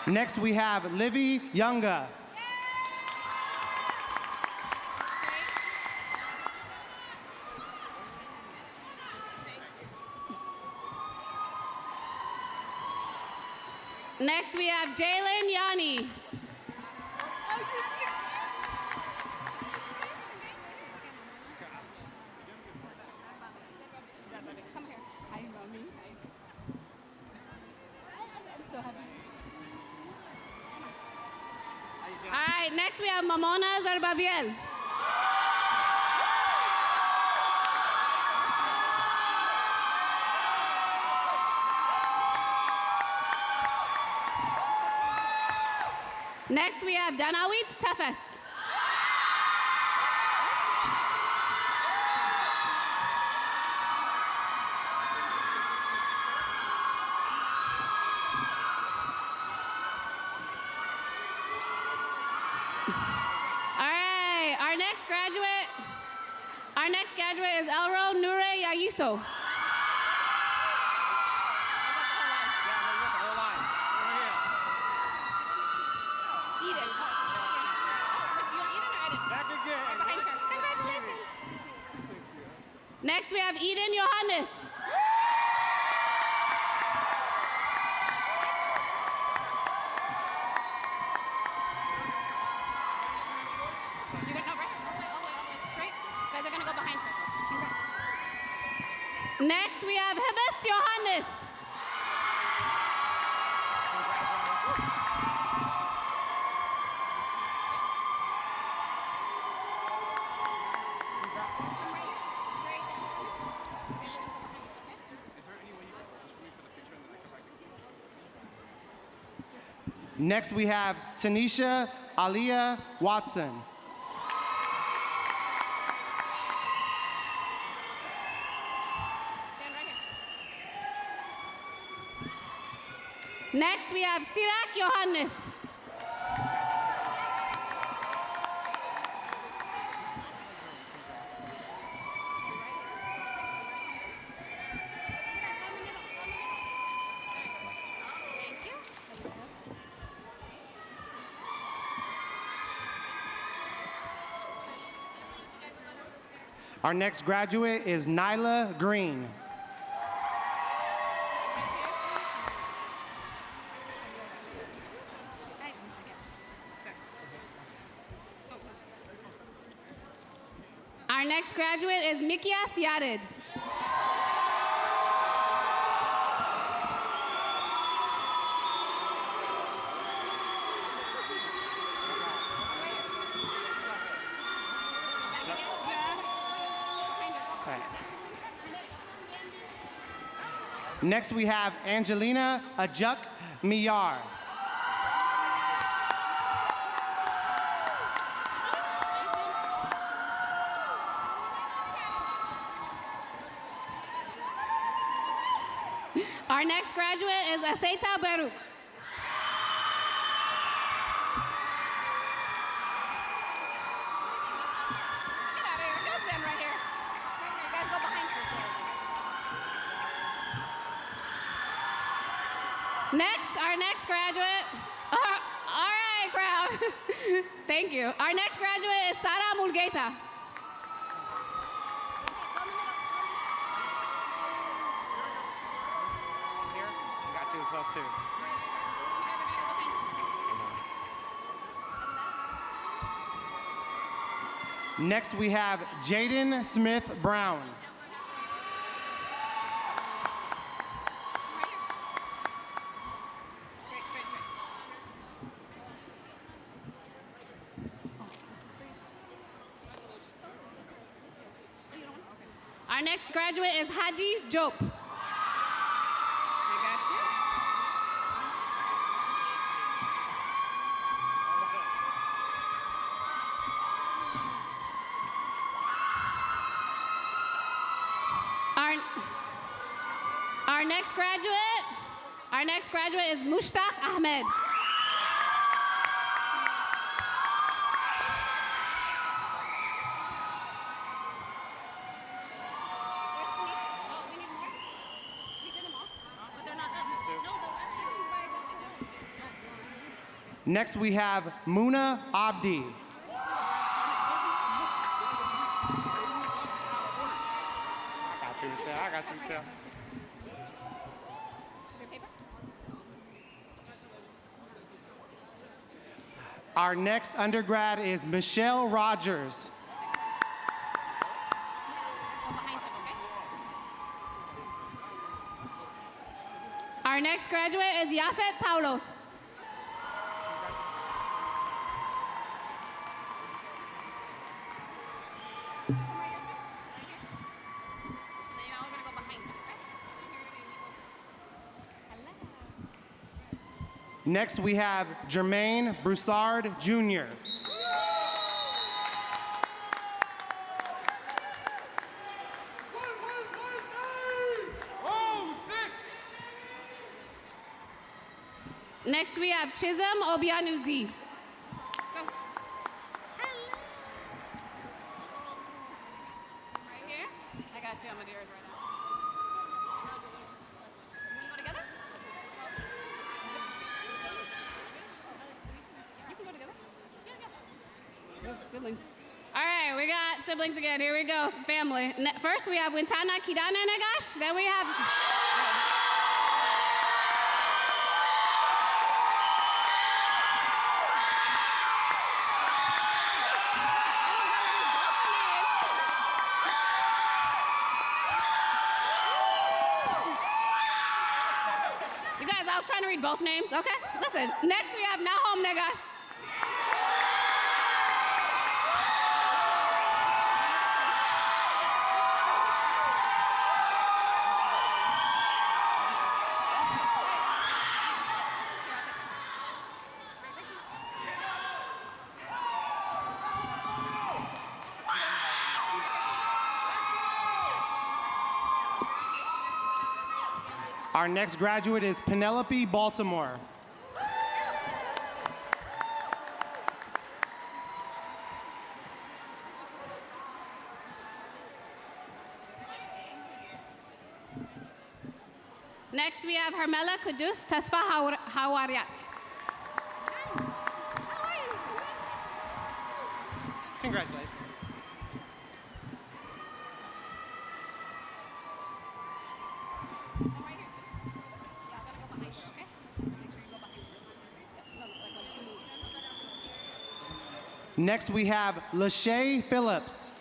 Next, we have Livy Younga. Next, we have Jalen Yanni. All right, next we have Mamona Zarbabiel. Next we have Danawit Tafes. Our next graduate is Elro Nure Yayiso. Eden. You want Eden or Eden? Back again. Right behind her. Congratulations. Next we have Eden Johannes. Next, we have Hebes Johannes. Next, we have Tanisha Aliyah Watson. Next, we have Sirak Johannes. Our next graduate is Nyla Green. Our next graduate is Mikias Yared. Next, we have Angelina Ajuk Miyar. Our next graduate is Aseita Baruch. Get out of here. Go stand right here. You guys go behind her. Next, our next graduate. All right, crowd. Thank you. Our next graduate is Sara Mulgeta. Got you as well, too. Next, we have Jaden Smith Brown. Our next graduate is Hadi Job. Our next graduate is Mushtaq Ahmed. Next, we have Muna Abdi. I got you, Michelle. Our next undergrad is Michelle Rogers. Our next graduate is Yafet Paulos. Next, we have Jermaine Broussard, Jr. Next, we have Chisholm Obianuzi. Right here? I got you. I'm gonna do yours right now. You wanna go together? You can go together. Yeah. Siblings. All right, we got siblings again. Here we go, family. First, we have Wintana Kidana Nagash. Then we have... You guys, I was trying to read both names. Okay, listen. Next, we have Nahom Negash. Our next graduate is Penelope Baltimore. Next, we have Hermela Kudus Tesfa Hawariat. Congratulations. Next, we have Lachey Phillips.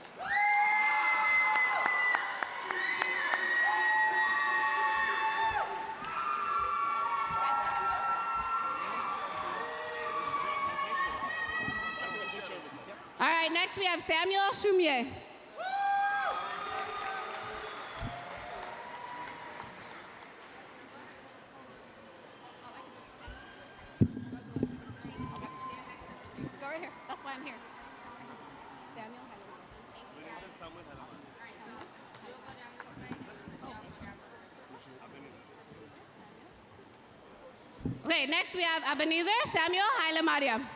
All right, next we have Samuel Chumier. Go right here. That's why I'm here. Samuel. Okay, next we have Ebenezer Samuel Haile Mariam.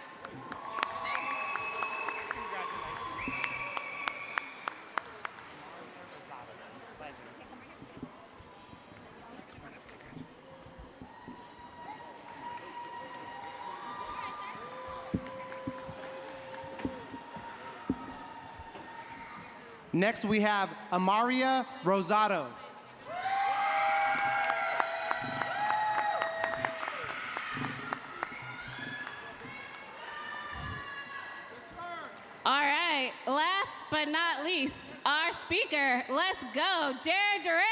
Next, we have Amaria Rosado. All right, last but not least, our speaker. Let's go, Jared Duran.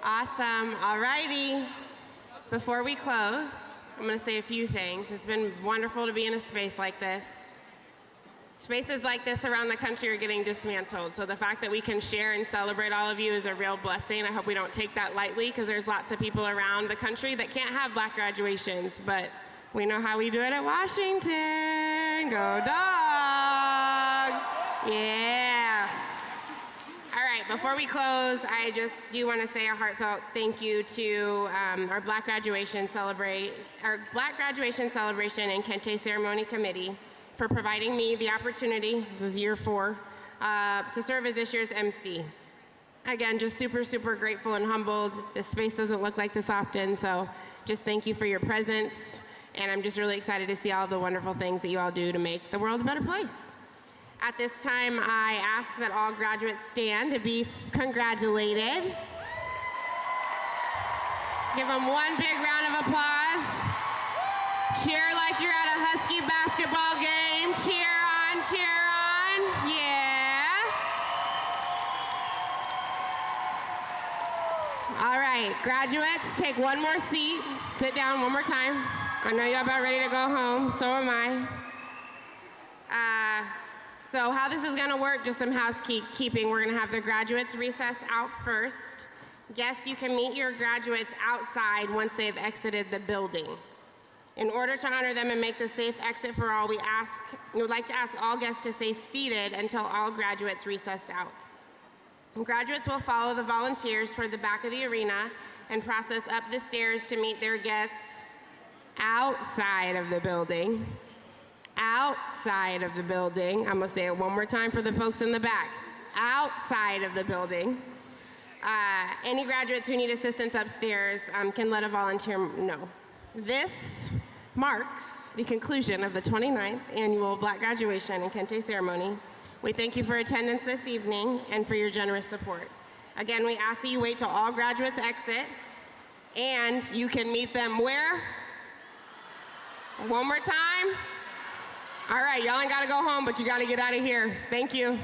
Awesome. All righty. Before we close, I'm going to say a few things. It's been wonderful to be in a space like this. Spaces like this around the country are getting dismantled, so the fact that we can share and celebrate all of you is a real blessing. I hope we don't take that lightly, because there's lots of people around the country that can't have Black graduations, but we know how we do it at Washington. Go Dogs! Yeah. All right, before we close, I just do want to say a heartfelt thank you to our Black Graduation Celebration and Kente Ceremony Committee for providing me the opportunity, this is year 4, to serve as this year's MC. Again, just super, super grateful and humbled. This space doesn't look like this often, so just thank you for your presence. And I'm just really excited to see all the wonderful things that you all do to make the world a better place. At this time, I ask that all graduates stand to be congratulated. Give them one big round of applause. Cheer like you're at a Husky basketball game. Cheer on, yeah. All right, graduates, take one more seat. Sit down one more time. I know you're about ready to go home, so am I. So how this is gonna work, just some housekeeping. We're gonna have the graduates recess out first. Guests, you can meet your graduates outside once they've exited the building. In order to honor them and make the safe exit for all, we would like to ask all guests to stay seated until all graduates recess out. Graduates will follow the volunteers toward the back of the arena and process up the stairs to meet their guests outside of the building. Outside of the building. I'm gonna say it one more time for the folks in the back. Outside of the building. Any graduates who need assistance upstairs can let a volunteer know. This marks the conclusion of the 29th Annual Black Graduation and Kente Ceremony. We thank you for attendance this evening and for your generous support. Again, we ask that you wait till all graduates exit, and you can meet them where? One more time? All right, y'all ain't gotta go home, but you gotta get out of here. Thank you.